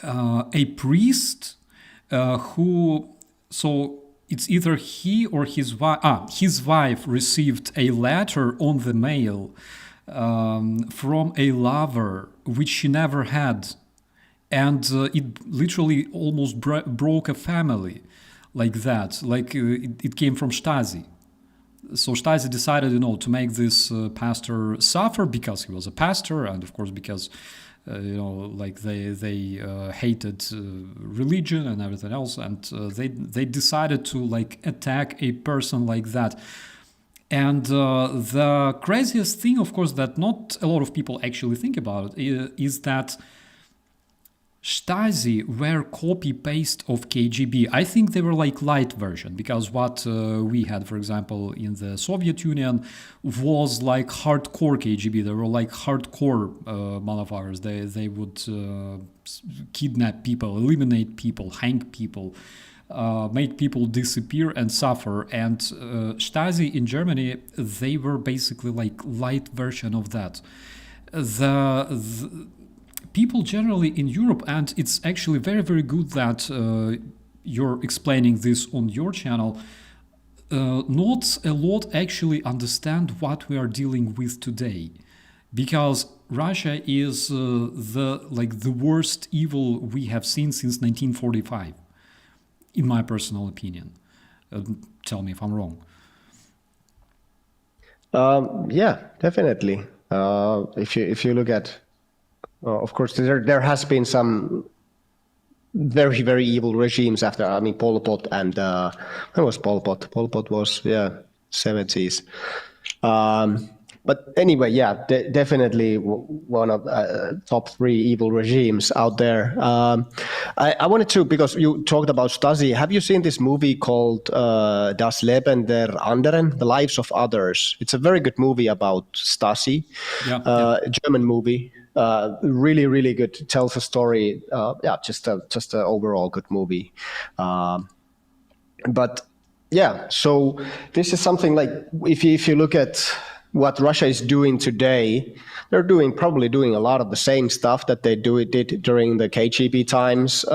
a priest who, so it's either he or his wife. His wife received a letter on the mail from a lover which she never had, and it literally almost broke a family like that. Like it came from Stasi. So Stasi decided, to make this pastor suffer because he was a pastor, and of course because like they hated religion and everything else, and they decided to like attack a person like that. And the craziest thing, of course, that not a lot of people actually think about is that Stasi were copy-paste of KGB. I think they were like light version, because what we had, for example, in the Soviet Union was like hardcore KGB. They were like hardcore motherfuckers. They would kidnap people, eliminate people, hang people, make people disappear and suffer. And Stasi in Germany, they were basically like light version of that. The people generally in Europe, and it's actually very, very good that you're explaining this on your channel, not a lot actually understand what we are dealing with today, because Russia is the worst evil we have seen since 1945, in my personal opinion. Tell me if I'm wrong. Yeah, definitely. If you look at, of course, there has been some very, very evil regimes after. I mean, Pol Pot and when was Pol Pot? Pol Pot was 70s. But anyway, yeah, definitely one of top 3 evil regimes out there. I wanted to, because you talked about Stasi. Have you seen this movie called Das Leben der Anderen, The Lives of Others? It's a very good movie about Stasi, a German movie. Really, really good. It tells a story. Just an overall good movie. But yeah, so this is something like, if you look at what Russia is doing today, they're probably doing a lot of the same stuff that they did during the KGB times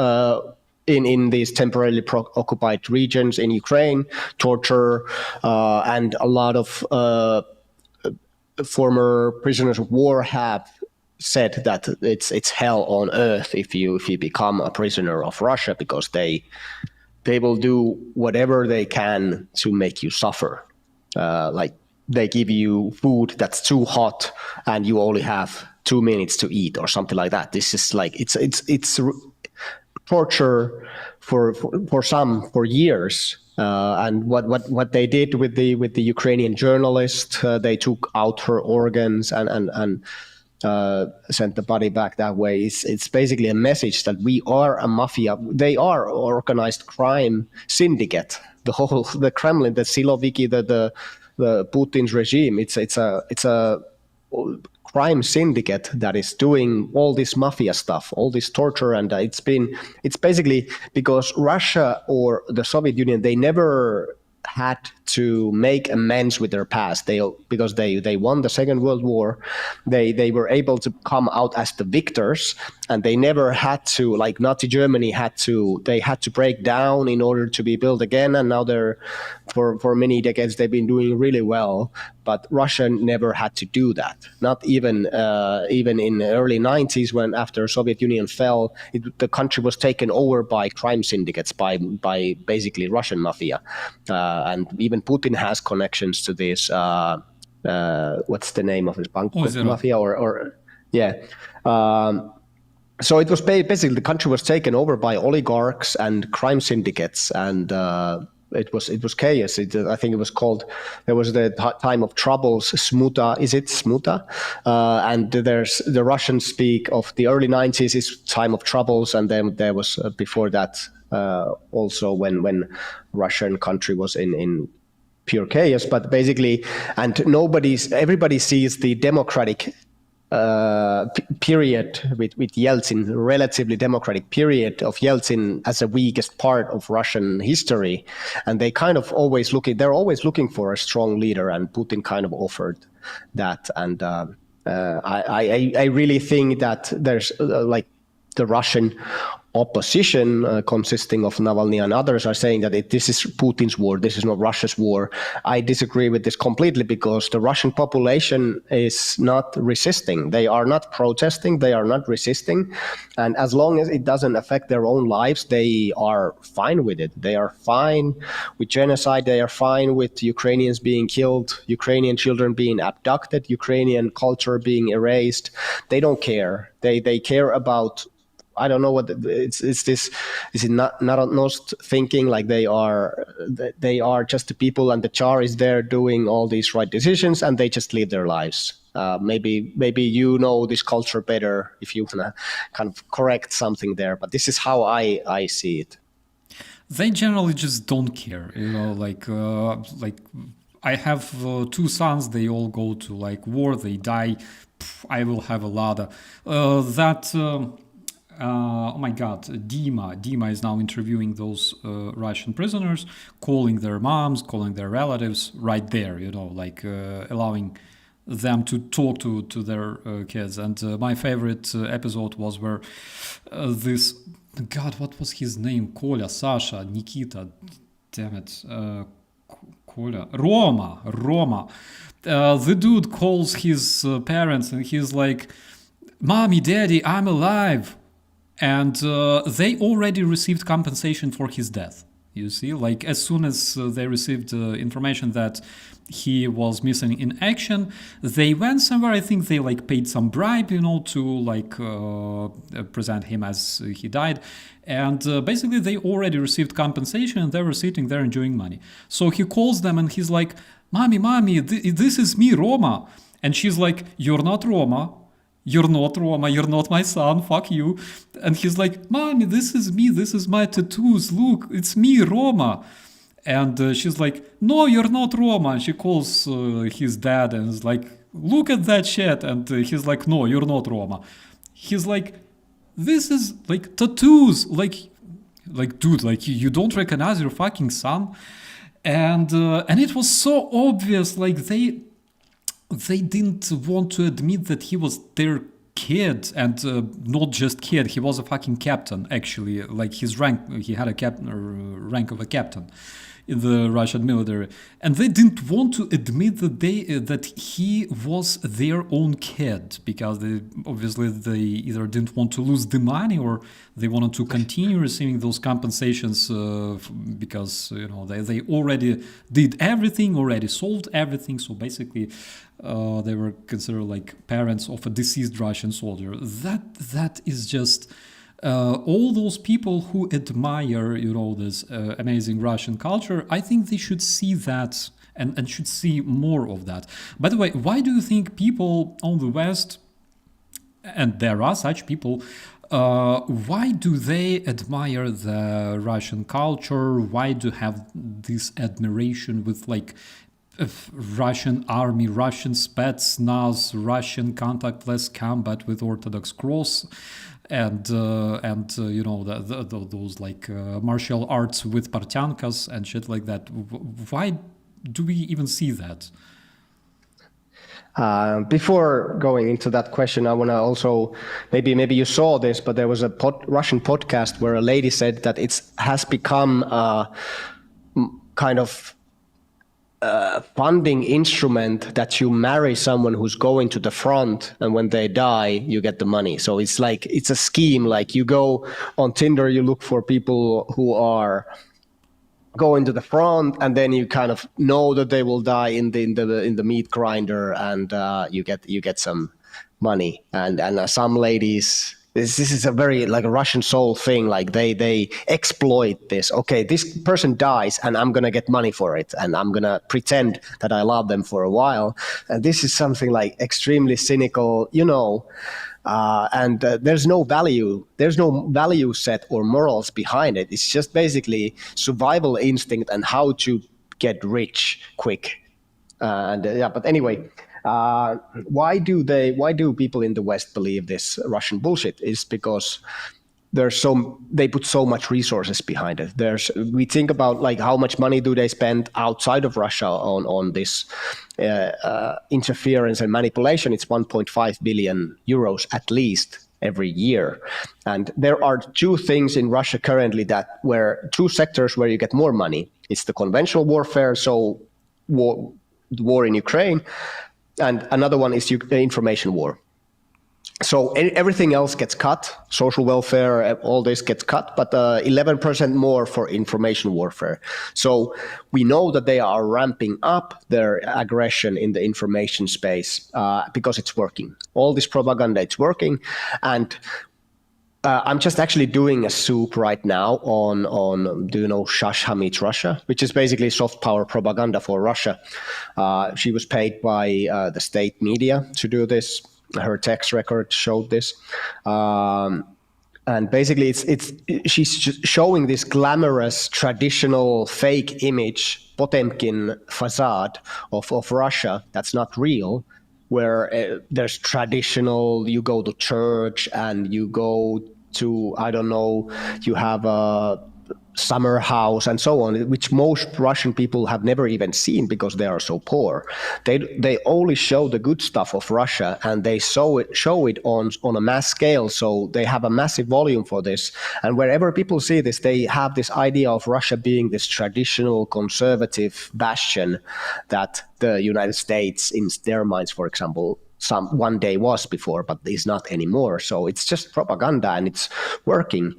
in these temporarily occupied regions in Ukraine, torture, and a lot of former prisoners of war have said that it's hell on earth if you become a prisoner of Russia, because they they will do whatever they can to make you suffer. Like they give you food that's too hot and you only have 2 minutes to eat or something like that. This is like it's torture for some for years. And what they did with the Ukrainian journalist, they took out her organs and sent the body back that way. It's basically a message that we are a mafia. They are organized crime syndicate. The Kremlin, the Siloviki, the Putin's regime. It's a crime syndicate that is doing all this mafia stuff, all this torture, and it's basically because Russia or the Soviet Union, they never had to make amends with their past. Because they won the Second World War, they were able to come out as the victors, and they never had to, like Nazi Germany had to break down in order to be built again. And now they're for many decades they've been doing really well. But Russia never had to do that. Not even in the early 90s, when after Soviet Union fell, the country was taken over by crime syndicates, by basically Russian mafia, and even Putin has connections to this. What's the name of his mafia? Yeah. So it was basically the country was taken over by oligarchs and crime syndicates, and it was chaos. I think it was called. There was the time of troubles. Smuta, is it Smuta? And there's the Russians speak of the early 90s is time of troubles, and then there was before that also when Russian country was in pure chaos. But basically, and everybody sees the democratic period with Yeltsin, relatively democratic period of Yeltsin as the weakest part of Russian history, and they kind of always they're always looking for a strong leader, and Putin kind of offered that. And I really think that there's like the Russian opposition consisting of Navalny and others are saying that this is Putin's war, this is not Russia's war. I disagree with this completely, because the Russian population is not resisting. They are not protesting, they are not resisting. And as long as it doesn't affect their own lives, they are fine with it. They are fine with genocide, they are fine with Ukrainians being killed, Ukrainian children being abducted, Ukrainian culture being erased. They don't care. They care about, I don't know what it's this. Is it not thinking like they are just the people, and the Tsar is there doing all these right decisions, and they just live their lives. Maybe you know this culture better if you wanna kind of correct something there, but this is how I see it. They generally just don't care, like I have 2 sons, they all go to like war, they die. I will have a lot of oh my God, Dima is now interviewing those Russian prisoners, calling their moms, calling their relatives right there, like allowing them to talk to their kids. And my favorite episode was where this, God, what was his name? Kolya, Sasha, Nikita, damn it, Kolya, Roma. The dude calls his parents and he's like, "Mommy, Daddy, I'm alive." And they already received compensation for his death. You see, like as soon as they received information that he was missing in action, they went somewhere. I think they like paid some bribe, to like present him as he died. And basically they already received compensation and they were sitting there enjoying money. So he calls them and he's like, Mommy, this is me, Roma. And she's like, "You're not Roma. You're not Roma, you're not my son, fuck you." And he's like, "Mommy, this is me, this is my tattoos, look, it's me, Roma." And she's like, "No, you're not Roma." And she calls his dad and is like, "Look at that shit." And he's like, "No, you're not Roma." He's like, "This is like tattoos, like dude, like you don't recognize your fucking son." And it was so obvious, like they didn't want to admit that he was their kid, and not just kid, he was a fucking captain, actually. Like his rank, he had a rank of a captain. in the Russian military, and they didn't want to admit that he was their own kid, because they either didn't want to lose the money, or they wanted to continue receiving those compensations because they already did everything, already solved everything. So basically, they were considered like parents of a deceased Russian soldier. That is just. All those people who admire, this amazing Russian culture, I think they should see that and should see more of that. By the way, why do you think people on the West, and there are such people, why do they admire the Russian culture? Why do have this admiration with Russian army, Russian Spetsnaz, Russian contactless combat with Orthodox cross, and those martial arts with Partyankas and shit like that? Why do we even see that? Before going into that question, I want to also, maybe you saw this, but there was a Russian podcast where a lady said that it has become a kind of funding instrument that you marry someone who's going to the front, and when they die, you get the money. So it's a scheme. Like, you go on Tinder, you look for people who are going to the front, and then you kind of know that they will die in the meat grinder, and you get some money. And some ladies, this is a very a Russian soul thing. Like, they exploit this. Okay, this person dies, and I'm gonna get money for it, and I'm gonna pretend that I love them for a while. And this is something extremely cynical, and there's no value set or morals behind it. It's just basically survival instinct and how to get rich quick. But anyway. Why do people in the West believe this Russian bullshit? Is because they put so much resources behind it. We think about how much money do they spend outside of Russia on this interference and manipulation. It's 1.5 billion euros at least every year. And there are two things in Russia currently two sectors where you get more money. It's the conventional warfare, so war in Ukraine, and another one is information war. So everything else gets cut, social welfare, all this gets cut, but 11% more for information warfare. So we know that they are ramping up their aggression in the information space because it's working. All this propaganda, it's working. And I'm just actually doing a soup right now on do you know Shasha Meets Russia, which is basically soft power propaganda for Russia. She was paid by the state media to do this. Her tax record showed this. And basically she's showing this glamorous, traditional, fake image, Potemkin facade of Russia that's not real, where there's traditional, you go to church and you go to, I don't know, you have a summer house and so on, which most Russian people have never even seen because they are so poor. They only show the good stuff of Russia, and they show it on a mass scale, so they have a massive volume for this. And wherever people see this, they have this idea of Russia being this traditional conservative bastion that the United States, in their minds, for example, one day was before, but is not anymore. So it's just propaganda, and it's working.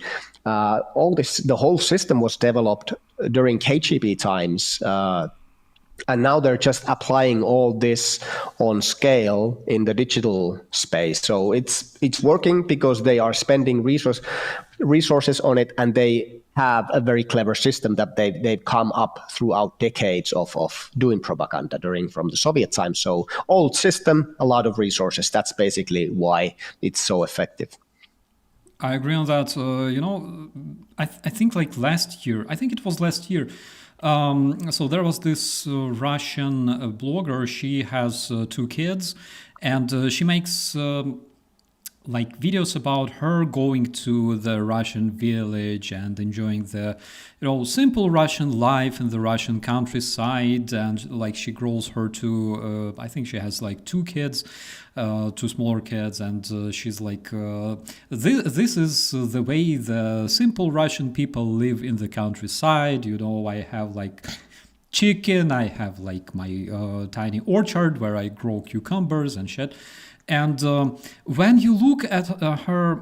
The whole system was developed during KGB times, and now they're just applying all this on scale in the digital space. So it's working because they are spending resources on it, and they have a very clever system that they've come up throughout decades of doing propaganda from the Soviet time. So old system, a lot of resources. That's basically why it's so effective. I agree on that. I think last year, so there was this Russian blogger. She has 2 kids, and she makes like videos about her going to the Russian village and enjoying the, simple Russian life in the Russian countryside. And like she grows her two, I think she has like two kids, two smaller kids, and she's like, this is the way the simple Russian people live in the countryside. I have like chicken, I have like my tiny orchard where I grow cucumbers and shit. And when you look at her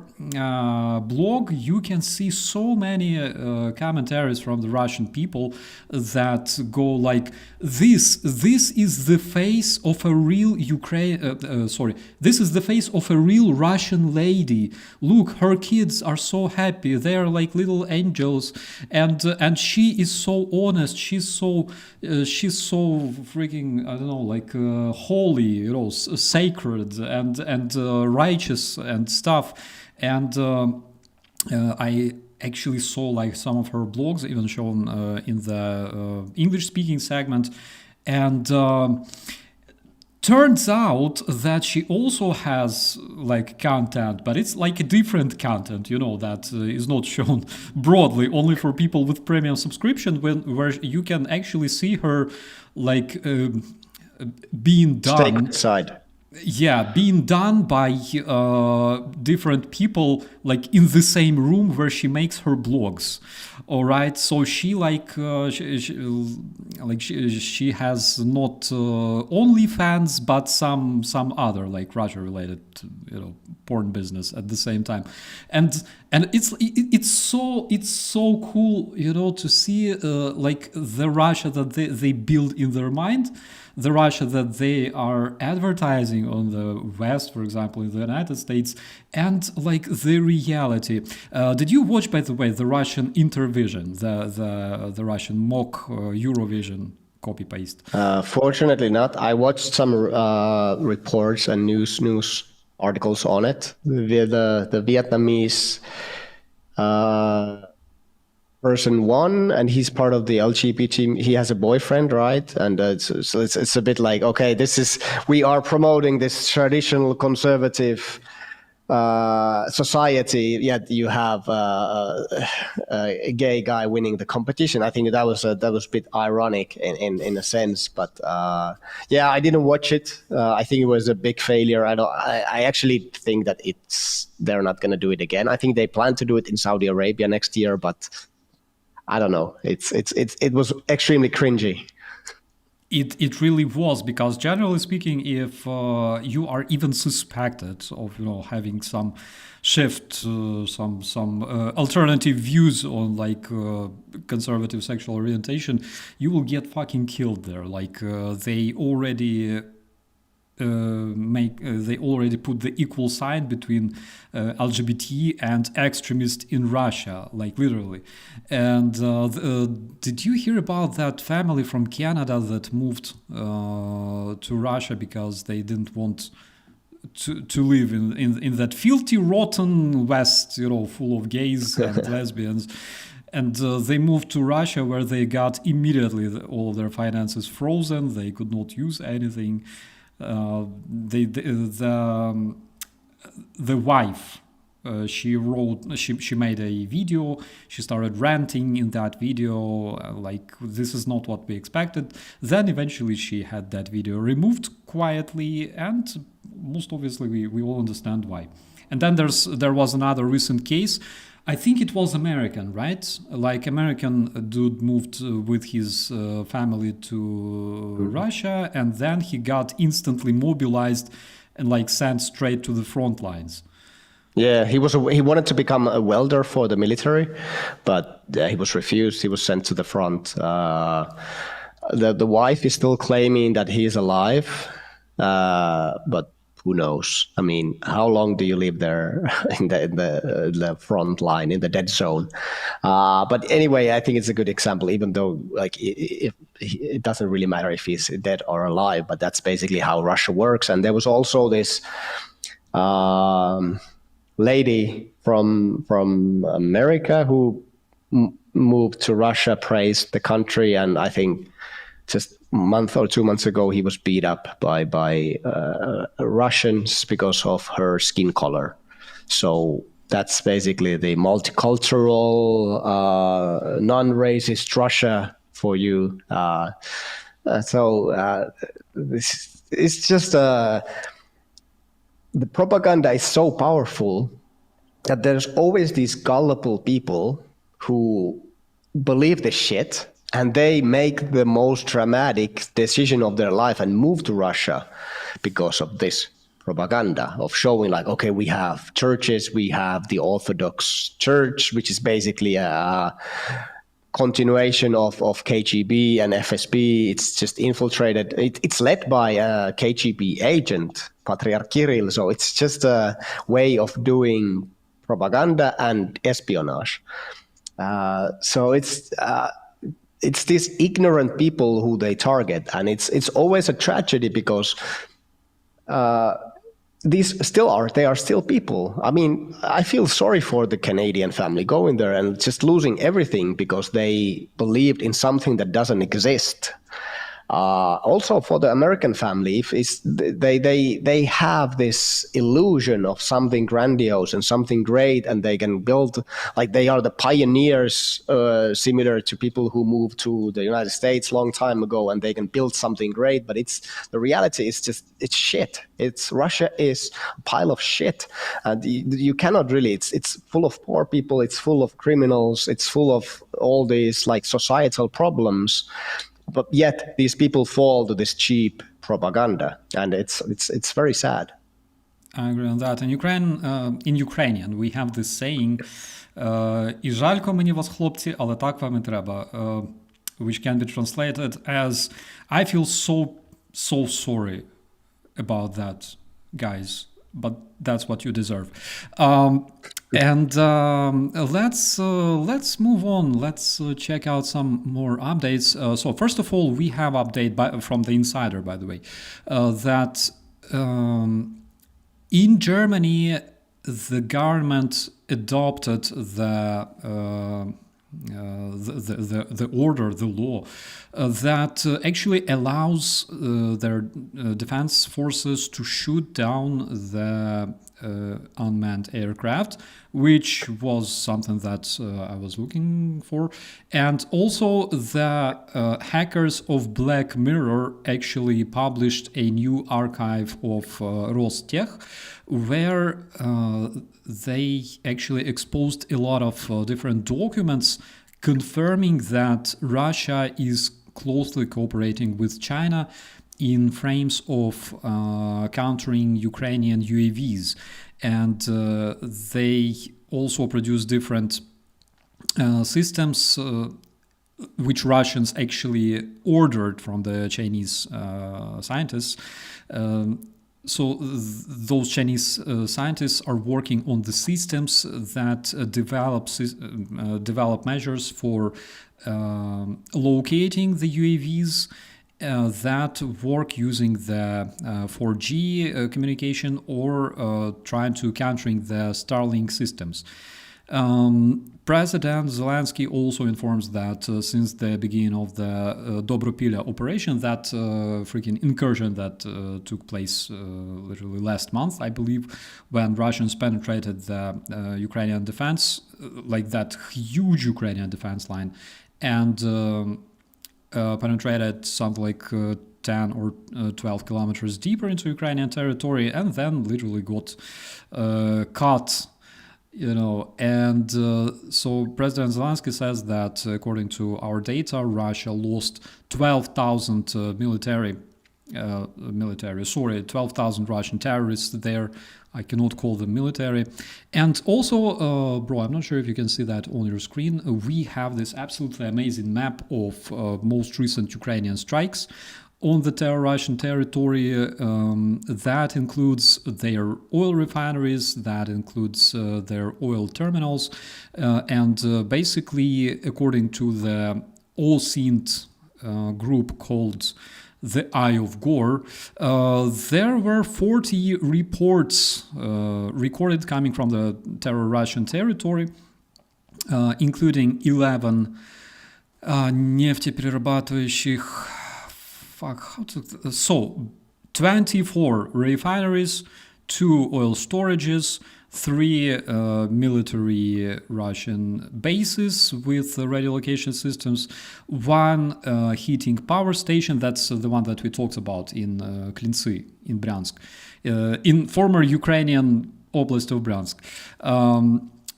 blog, you can see so many commentaries from the Russian people that go like, this is the face of a real this is the face of a real Russian lady. Look, her kids are so happy. They are like little angels, and she is so honest. She's so freaking, I don't know, like holy, sacred and righteous and stuff. And I actually saw like some of her blogs even shown in the English speaking segment, and turns out that she also has like content, but it's like a different content, that is not shown broadly, only for people with premium subscription, where you can actually see her like being done. Stateside. Yeah, being done by different people, like in the same room where she makes her blogs. All right, so she like she has not OnlyFans, but some other like Russia-related porn business at the same time, and it's so cool to see like the Russia that they build in their mind. The Russia that they are advertising on the West, for example, in the United States, and like the reality. Did you watch, by the way, the Russian Intervision, the Russian mock Eurovision copy paste? Fortunately not. I watched some reports and news articles on it. The Vietnamese person won, and he's part of the LGBT. He has a boyfriend, right? And it's a bit like, okay, we are promoting this traditional conservative society, yet you have a gay guy winning the competition. I think that was a bit ironic in a sense, but yeah, I didn't watch it. I think it was a big failure. I actually think that they're not going to do it again. I think they plan to do it in Saudi Arabia next year, but I don't know. It was extremely cringy. It really was, because generally speaking, if you are even suspected of having some shift, some alternative views on like conservative sexual orientation, you will get fucking killed there. Like they already put the equal sign between LGBT and extremist in Russia, like literally. And did you hear about that family from Canada that moved to Russia because they didn't want to live in that filthy, rotten West, full of gays and lesbians? And they moved to Russia, where they got immediately all of their finances frozen. They could not use anything. The wife, she made a video. She started ranting in that video, like, this is not what we expected. Then eventually she had that video removed quietly, and most obviously we all understand why. And then there was another recent case. I think it was American, right? Like, American dude moved with his family to Russia, and then he got instantly mobilized and like sent straight to the front lines. Yeah, he wanted to become a welder for the military, but he was refused. He was sent to the front. The wife is still claiming that he is alive, but who knows? I mean, how long do you live there in the front line, in the dead zone? But anyway, I think it's a good example, even though like it doesn't really matter if he's dead or alive, but that's basically how Russia works. And there was also this lady from America who moved to Russia, praised the country, and I think just a month or 2 months ago, he was beat up by Russians because of her skin color. So that's basically the multicultural, non-racist Russia for you. This it's just the propaganda is so powerful that there's always these gullible people who believe the shit and they make the most dramatic decision of their life and move to Russia because of this propaganda of showing like, okay, we have churches, we have the Orthodox Church, which is basically a continuation of KGB and FSB. It's just infiltrated. It's led by a KGB agent, Patriarch Kirill. So it's just a way of doing propaganda and espionage. So it's these ignorant people who they target, and it's always a tragedy because they are still people. I mean, I feel sorry for the Canadian family going there and just losing everything because they believed in something that doesn't exist. Also for the American family, they have this illusion of something grandiose and something great, and they can build, like they are the pioneers, similar to people who moved to the United States long time ago, and they can build something great. But the reality is just it's shit. Russia is a pile of shit, and you cannot really. It's full of poor people. It's full of criminals. It's full of all these like societal problems. But yet these people fall to this cheap propaganda, and it's very sad. I agree on that. In Ukrainian, we have this saying, «І жалько мені вас, хлопці, але так вам і треба», which can be translated as, I feel so sorry about that, guys, but that's what you deserve. Let's move on. Let's check out some more updates. So first of all, we have update from the insider, by the way, that in Germany the government adopted the order, the law that actually allows their defense forces to shoot down the unmanned aircraft, which was something that I was looking for. And also the hackers of Black Mirror actually published a new archive of Rostech, where they actually exposed a lot of different documents confirming that Russia is closely cooperating with China in frames of countering Ukrainian UAVs. And they also produce different systems which Russians actually ordered from the Chinese scientists. So those Chinese scientists are working on the systems that develop measures for locating the UAVs that work using the 4G communication or trying to countering the Starlink systems. President Zelensky also informs that since the beginning of the Dobropilya operation, that freaking incursion that took place literally last month, I believe, when Russians penetrated the Ukrainian defense, like that huge Ukrainian defense line, and penetrated something like 10 or 12 kilometers deeper into Ukrainian territory, and then literally got caught. So President Zelensky says that according to our data, Russia lost 12,000 12,000 Russian terrorists there. I cannot call them military. And also, bro, I'm not sure if you can see that on your screen. We have this absolutely amazing map of most recent Ukrainian strikes on the Russian territory. That includes their oil refineries, that includes their oil terminals, and basically, according to the all-seen group called the Eye of Gore, there were 40 reports recorded coming from the Russian territory, including 11 нефтеперерабатывающих 24 refineries, 2 oil storages, 3 military Russian bases with radio location systems, 1 heating power station, that's the one that we talked about in Klintsy, in Bryansk, in former Ukrainian Oblast of Bryansk.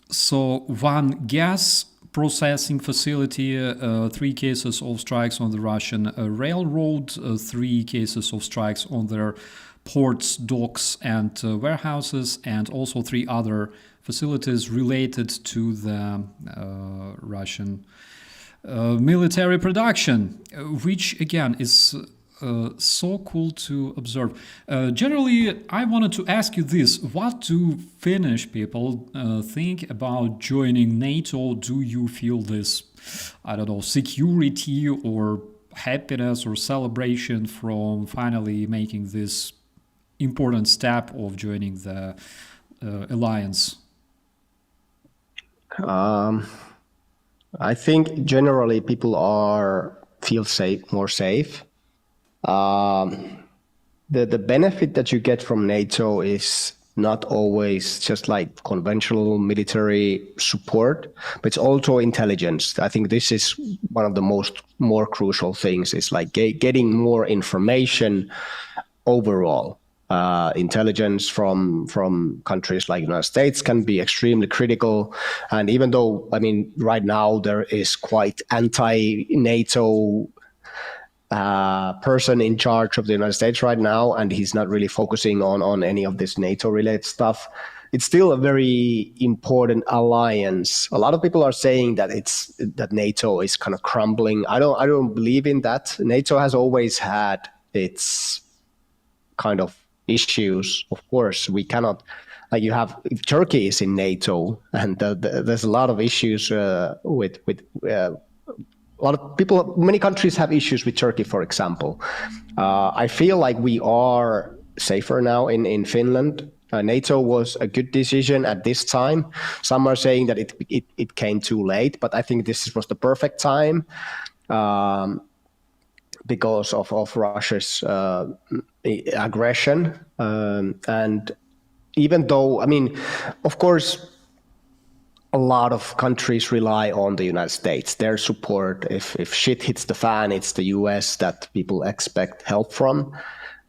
So 1 gas processing facility, 3 cases of strikes on the Russian railroad, 3 cases of strikes on their ports, docks, and warehouses, and also 3 other facilities related to the Russian military production, which again is so cool to observe. Generally, I wanted to ask you this: what do Finnish people think about joining NATO? Do you feel this, I don't know, security or happiness or celebration from finally making this important step of joining the alliance? I think generally people feel more safe. The benefit that you get from NATO is not always just like conventional military support, but it's also intelligence. I think this is one of the more crucial things, is like getting more information overall. Intelligence from countries like the United States can be extremely critical. And even though, I mean, right now there is quite anti-NATO person in charge of the United States right now, and he's not really focusing on any of this NATO-related stuff, it's still a very important alliance. A lot of people are saying that NATO is kind of crumbling. I don't believe in that. NATO has always had its kind of issues. Of course, we cannot, like, Turkey is in NATO, and there's a lot of issues with a lot of people. Many countries have issues with Turkey, for example. I feel like we are safer now in Finland. NATO was a good decision at this time. Some are saying that it came too late, but I think this was the perfect time. Because of Russia's aggression. And even though, I mean, of course, a lot of countries rely on the United States, their support. If shit hits the fan, it's the US that people expect help from.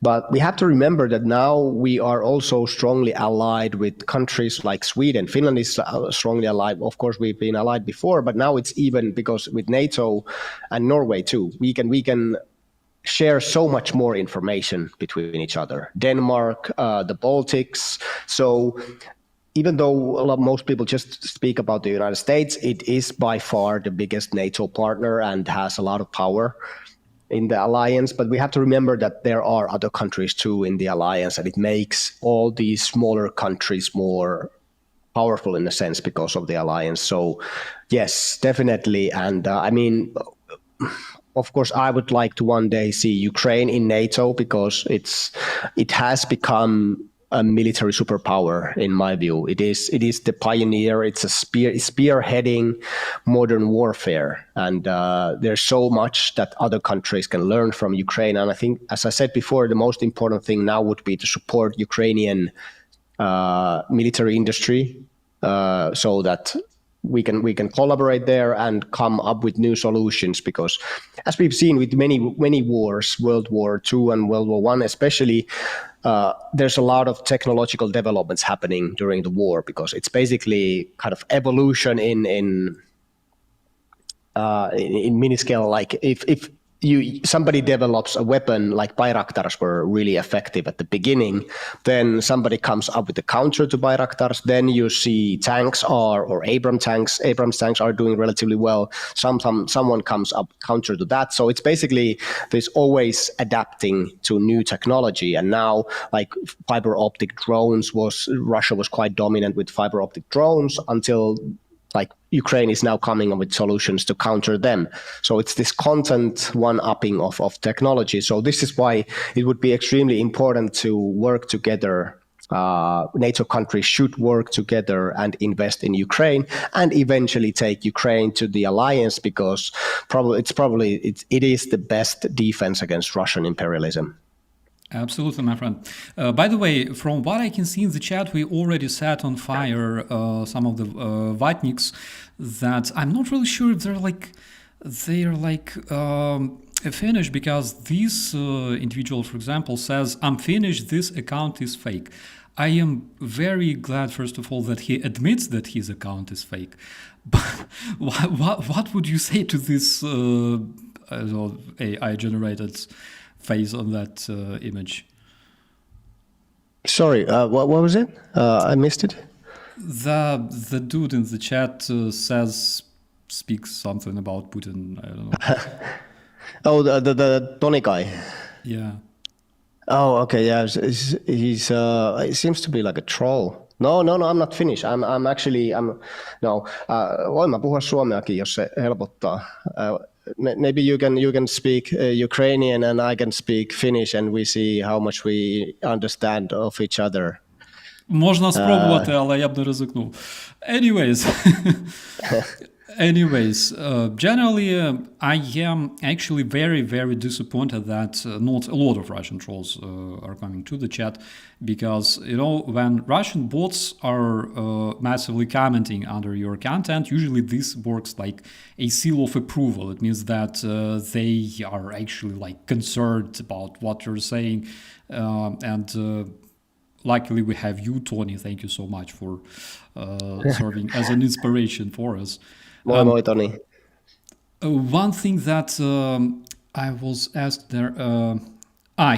But we have to remember that now we are also strongly allied with countries like Sweden. Finland is strongly allied. Of course, we've been allied before, but now it's even, because with NATO and Norway too, we can share so much more information between each other. Denmark, the Baltics. So even though most people just speak about the United States, it is by far the biggest NATO partner and has a lot of power in the alliance. But we have to remember that there are other countries too in the alliance, and it makes all these smaller countries more powerful in a sense because of the alliance. So yes, definitely. And I mean, of course, I would like to one day see Ukraine in NATO, because it has become a military superpower, in my view. It is the pioneer. It's spearheading modern warfare, and there's so much that other countries can learn from Ukraine. And I think, as I said before, the most important thing now would be to support Ukrainian military industry, so that we can collaborate there and come up with new solutions. Because as we've seen with many wars, World War II and World War I especially, there's a lot of technological developments happening during the war, because it's basically kind of evolution in mini-scale. Like if somebody develops a weapon, like Bayraktars were really effective at the beginning, then somebody comes up with a counter to Bayraktars, then you see tanks or Abrams tanks are doing relatively well. Someone comes up counter to that. So it's basically, there's always adapting to new technology. And now, like, fiber optic drones, Russia was quite dominant with fiber optic drones until, like, Ukraine is now coming up with solutions to counter them. So it's this constant one-upping of technology. So this is why it would be extremely important to work together. NATO countries should work together and invest in Ukraine, and eventually take Ukraine to the alliance, because it is the best defense against Russian imperialism. Absolutely, my friend. By the way, from what I can see in the chat, we already set on fire some of the Vatniks that I'm not really sure if they're finished, because this individual, for example, says, "I'm finished. This account is fake." I am very glad, first of all, that he admits that his account is fake. But what would you say to this AI-generated face on that image? Sorry, what was it? I missed it. The dude in the chat speaks something about Putin. I don't know. Oh, the Tony guy. Yeah. Oh, okay, yeah. He's he seems to be like a troll. No, I'm not finished. I'm actually no. Voin mä puhua suomeakin, jos se helpottaa. Maybe you can speak Ukrainian and I can speak Finnish, and we see how much we understand of each other. Можна спробувати, але я б не ризикнув. Anyways, generally, I am actually very, very disappointed that not a lot of Russian trolls are coming to the chat, because, when Russian bots are massively commenting under your content, usually this works like a seal of approval. It means that they are actually concerned about what you're saying, and luckily we have you, Tony. Thank you so much for serving as an inspiration for us. Moi, Tony. One thing that I was asked there.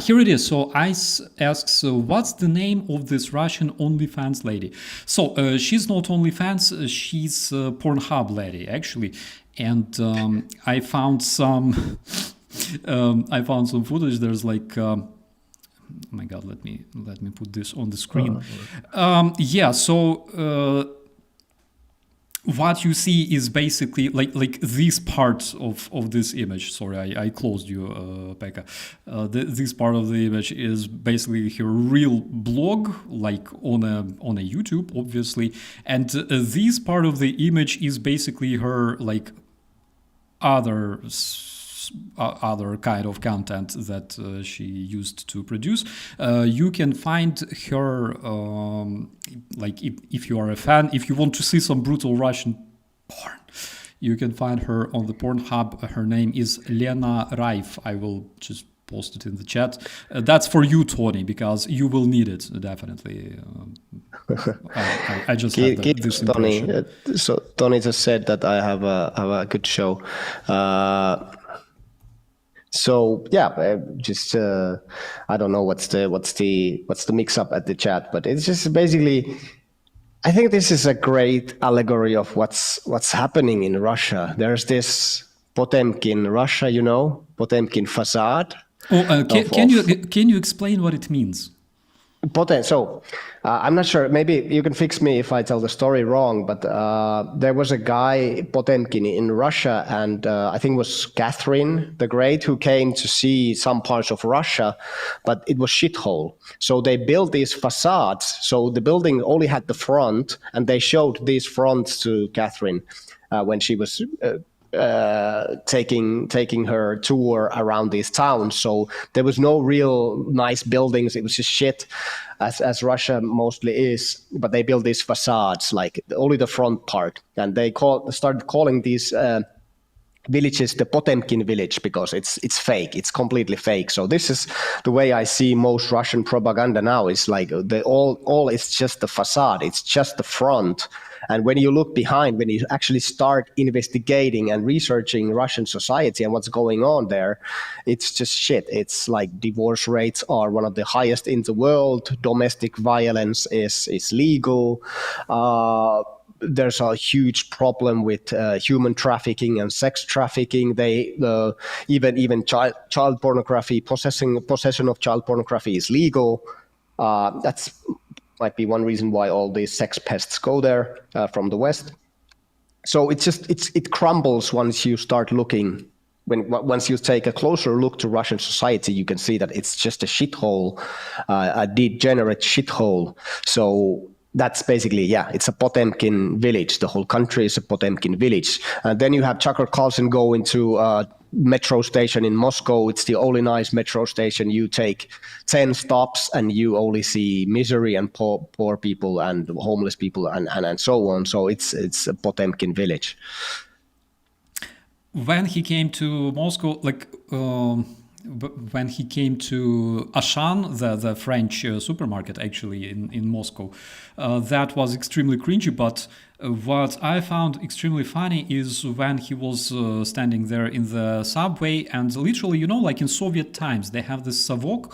Here it is. So Ice asks, what's the name of this Russian OnlyFans lady? So she's not OnlyFans, she's Pornhub lady, actually. And I found some footage. There's oh my God, let me put this on the screen. What you see is basically like this part of this image. Sorry, I closed you, Pekka. This part of the image is basically her real blog, on a YouTube, obviously, and this part of the image is basically her other kind of content that she used to produce. You can find her, if you are a fan, if you want to see some brutal Russian porn, you can find her on the Pornhub. Her name is Lena Raif. I will just post it in the chat. That's for you, Tony, because you will need it, definitely. I just had this impression. Tony. So Tony just said that I have a good show. So yeah, just I don't know what's the mix up at the chat, but it's just basically, I think this is a great allegory of what's happening in Russia. There's this Potemkin Russia, Potemkin facade. Can you explain what it means? So I'm not sure. Maybe you can fix me if I tell the story wrong. But there was a guy, Potemkin, in Russia, and I think it was Catherine the Great, who came to see some parts of Russia, but it was shithole. So they built these facades. So the building only had the front, and they showed these fronts to Catherine when she was taking her tour around these towns. So there was no real nice buildings. It was just shit, as Russia mostly is. But they built these facades, only the front part, and they started calling these villages the Potemkin village, because it's fake. It's completely fake. So this is the way I see most Russian propaganda now. It's all it's just the facade. It's just the front. And when you look behind, when you actually start investigating and researching Russian society and what's going on there, it's just shit. It's divorce rates are one of the highest in the world. Domestic violence is legal. There's a huge problem with human trafficking and sex trafficking. They even child pornography, possession of child pornography is legal. That's might be one reason why all these sex pests go there from the West. So it crumbles once you start looking. Once you take a closer look to Russian society, you can see that it's just a shithole, a degenerate shithole. So that's basically, it's a Potemkin village. The whole country is a Potemkin village. And then you have Tucker Carlson go into metro station in Moscow. It's the only nice metro station. You take 10 stops and you only see misery and poor people and homeless people and so on. So it's a Potemkin village. When he came to Moscow, when he came to Auchan, the French supermarket actually in Moscow, that was extremely cringy. But what I found extremely funny is when he was standing there in the subway, and literally, like in Soviet times, they have this Savok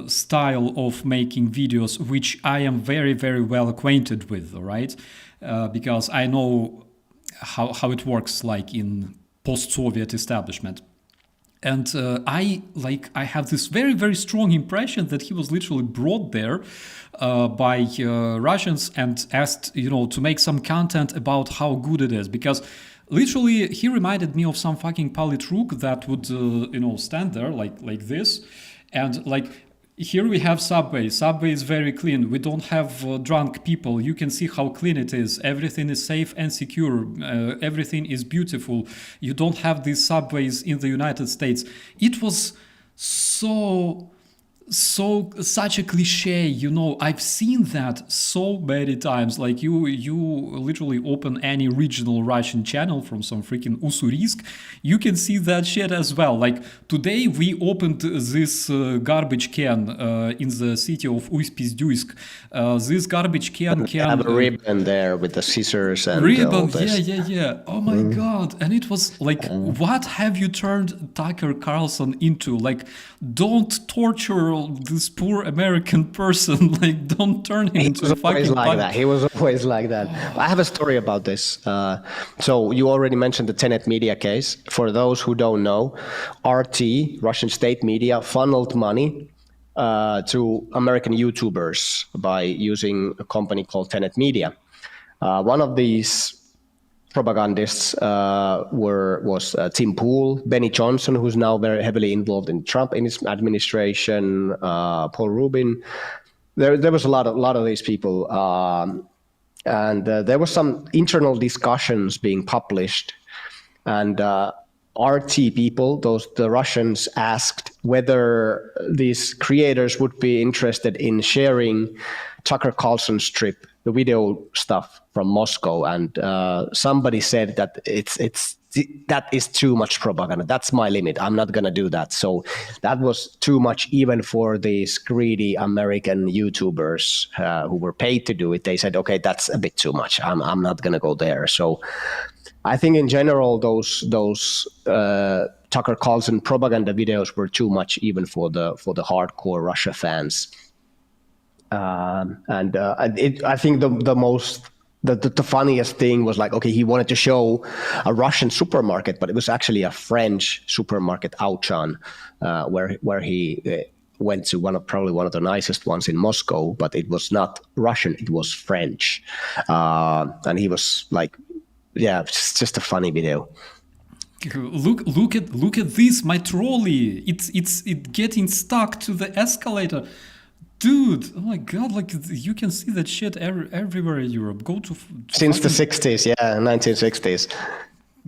style of making videos, which I am very, very well acquainted with, right? Because I know how it works like in post-Soviet establishment. And I have this very, very strong impression that he was literally brought there by Russians and asked, to make some content about how good it is. Because literally he reminded me of some fucking politruk that would, stand there like this. And here we have Subway. Subway is very clean. We don't have drunk people. You can see how clean it is. Everything is safe and secure. Everything is beautiful. You don't have these subways in the United States. It was such a cliche, I've seen that so many times. Like you literally open any regional Russian channel from some freaking Ussurisk, you can see that shit as well. Like today we opened this garbage can in the city of Uсть-Pizdюйsk. This garbage can have a ribbon there with the scissors and ribbon, all this. yeah. Oh my God. And it was like, what have you turned Tucker Carlson into? Like, don't torture this poor American person. Like, don't turn him into a fucking He was always like that. I have a story about this. So you already mentioned the Tenet Media case. For those who don't know, RT, Russian state media, funneled money to American YouTubers by using a company called Tenet Media. One of these propagandists was Tim Pool, Benny Johnson, who's now very heavily involved in Trump in his administration, Paul Rubin. There was a lot of these people, and there was some internal discussions being published, and RT people, the Russians, asked whether these creators would be interested in sharing Tucker Carlson's trip, the video stuff from Moscow, and somebody said that that is too much propaganda. That's my limit. I'm not going to do that. So that was too much even for these greedy American YouTubers who were paid to do it. They said, okay, that's a bit too much. I'm not going to go there. So I think in general, those Tucker Carlson propaganda videos were too much even for the hardcore Russia fans. I think the funniest thing was like, okay, he wanted to show a Russian supermarket, but it was actually a French supermarket, Auchan, where he went to probably one of the nicest ones in Moscow, but it was not Russian, it was French, and he was like, yeah, it's just a funny video. Look at this, my trolley. It's getting stuck to the escalator. Dude, oh my God, like you can see that shit everywhere in Europe. Go to since the 60s, yeah, 1960s.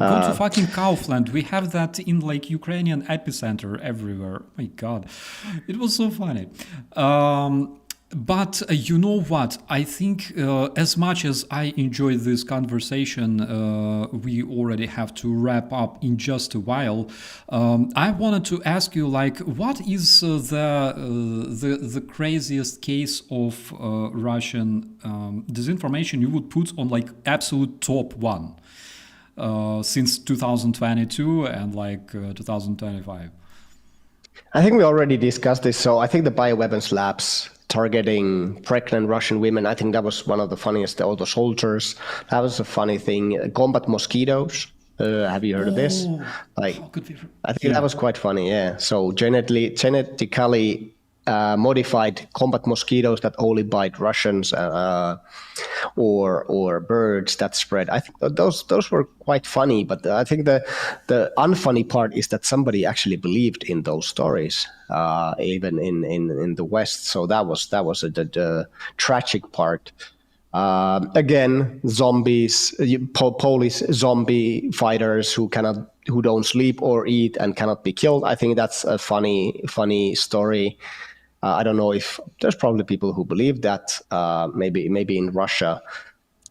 Go to fucking Kaufland. We have that in like Ukrainian epicenter everywhere. Oh my God, it was so funny. But you know what? I think as much as I enjoyed this conversation, we already have to wrap up in just a while. I wanted to ask you, like, what is the craziest case of Russian disinformation you would put on like absolute top one since 2022 and like 2025? I think we already discussed this. So I think the bioweapons labs targeting pregnant Russian women, I think that was one of the funniest. All the soldiers, that was a funny thing. Combat mosquitoes. Have you heard of this? Like, I think that was quite funny. Yeah. So genetically modified combat mosquitoes that only bite Russians or birds that spread. I think those were quite funny, but I think the unfunny part is that somebody actually believed in those stories, even in the West. So that was the tragic part. Again, zombies, Polish zombie fighters who don't sleep or eat and cannot be killed. I think that's a funny story. I don't know if there's probably people who believe that, maybe in Russia,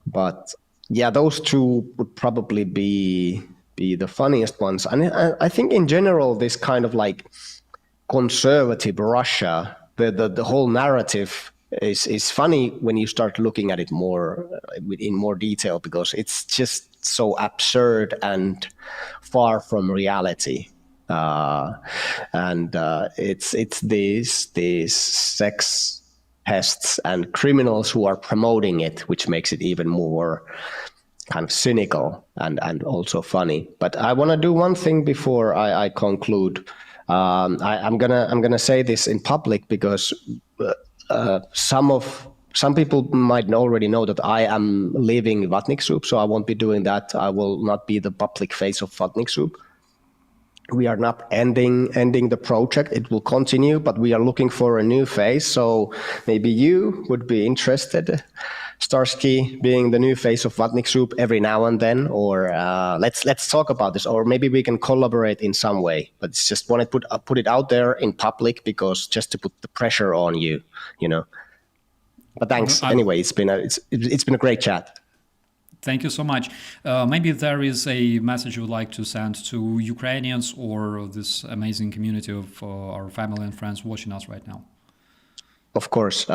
but yeah, those two would probably be the funniest ones. And I think in general, this kind of like conservative Russia, the whole narrative is funny when you start looking at it more in more detail, because it's just so absurd and far from reality. And it's these sex pests and criminals who are promoting it, which makes it even more kind of cynical and also funny. But I want to do one thing before I conclude. I'm gonna say this in public because some people might already know that I am leaving Vatnik Soup, so I won't be doing that. I will not be the public face of Vatnik Soup. We are not ending the project. It will continue, but we are looking for a new phase. So maybe you would be interested, Starsky, being the new face of Vatnik Soup every now and then, or let's talk about this, or maybe we can collaborate in some way. But it's just want to put it out there in public, because just to put the pressure on you, you know. But thanks anyway. It's been a great chat. Thank you so much. Maybe there is a message you would like to send to Ukrainians or this amazing community of our family and friends watching us right now. Of course.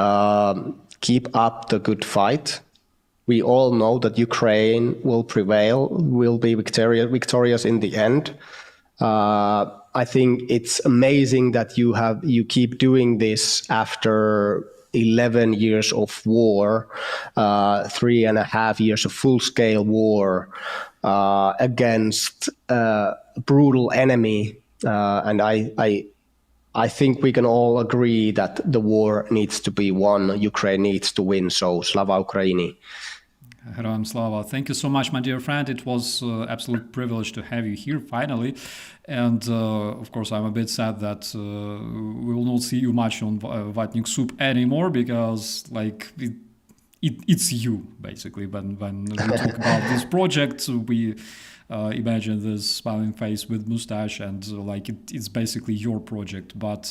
Keep up the good fight. We all know that Ukraine will prevail, will be victorious in the end. I think it's amazing that you keep doing this after 11 years of war, 3.5 years of full-scale war against a brutal enemy, and I think we can all agree that the war needs to be won. Ukraine needs to win. So, Slava Ukraini. Heroям Slava. Thank you so much, my dear friend. It was absolute privilege to have you here finally. And of course, I'm a bit sad that we will not see you much on Vatnik Soup anymore, because like it's you basically. When we talk about this project, we imagine this smiling face with mustache, and like it's basically your project. But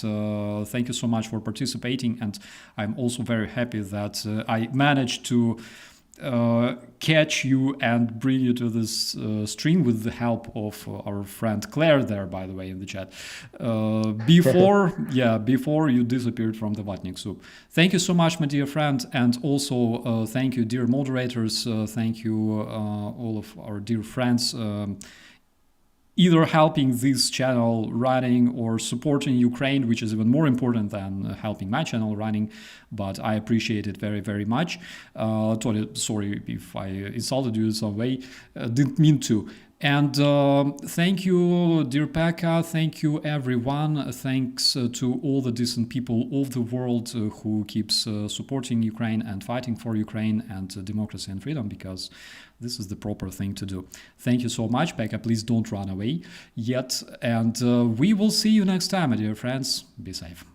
thank you so much for participating, and I'm also very happy that I managed to catch you and bring you to this stream with the help of our friend Claire there, by the way, in the chat, before you disappeared from the Vatnik Soup. Thank you so much, my dear friend, and also thank you, dear moderators, thank you all of our dear friends, either helping this channel running or supporting Ukraine, which is even more important than helping my channel running, but I appreciate it very, very much. Tony, sorry if I insulted you in some way, didn't mean to. And thank you, dear Pekka, thank you everyone, thanks to all the decent people of the world who keeps supporting Ukraine and fighting for Ukraine and democracy and freedom, because this is the proper thing to do. Thank you so much, Pekka, please don't run away yet, and we will see you next time, my dear friends. Be safe.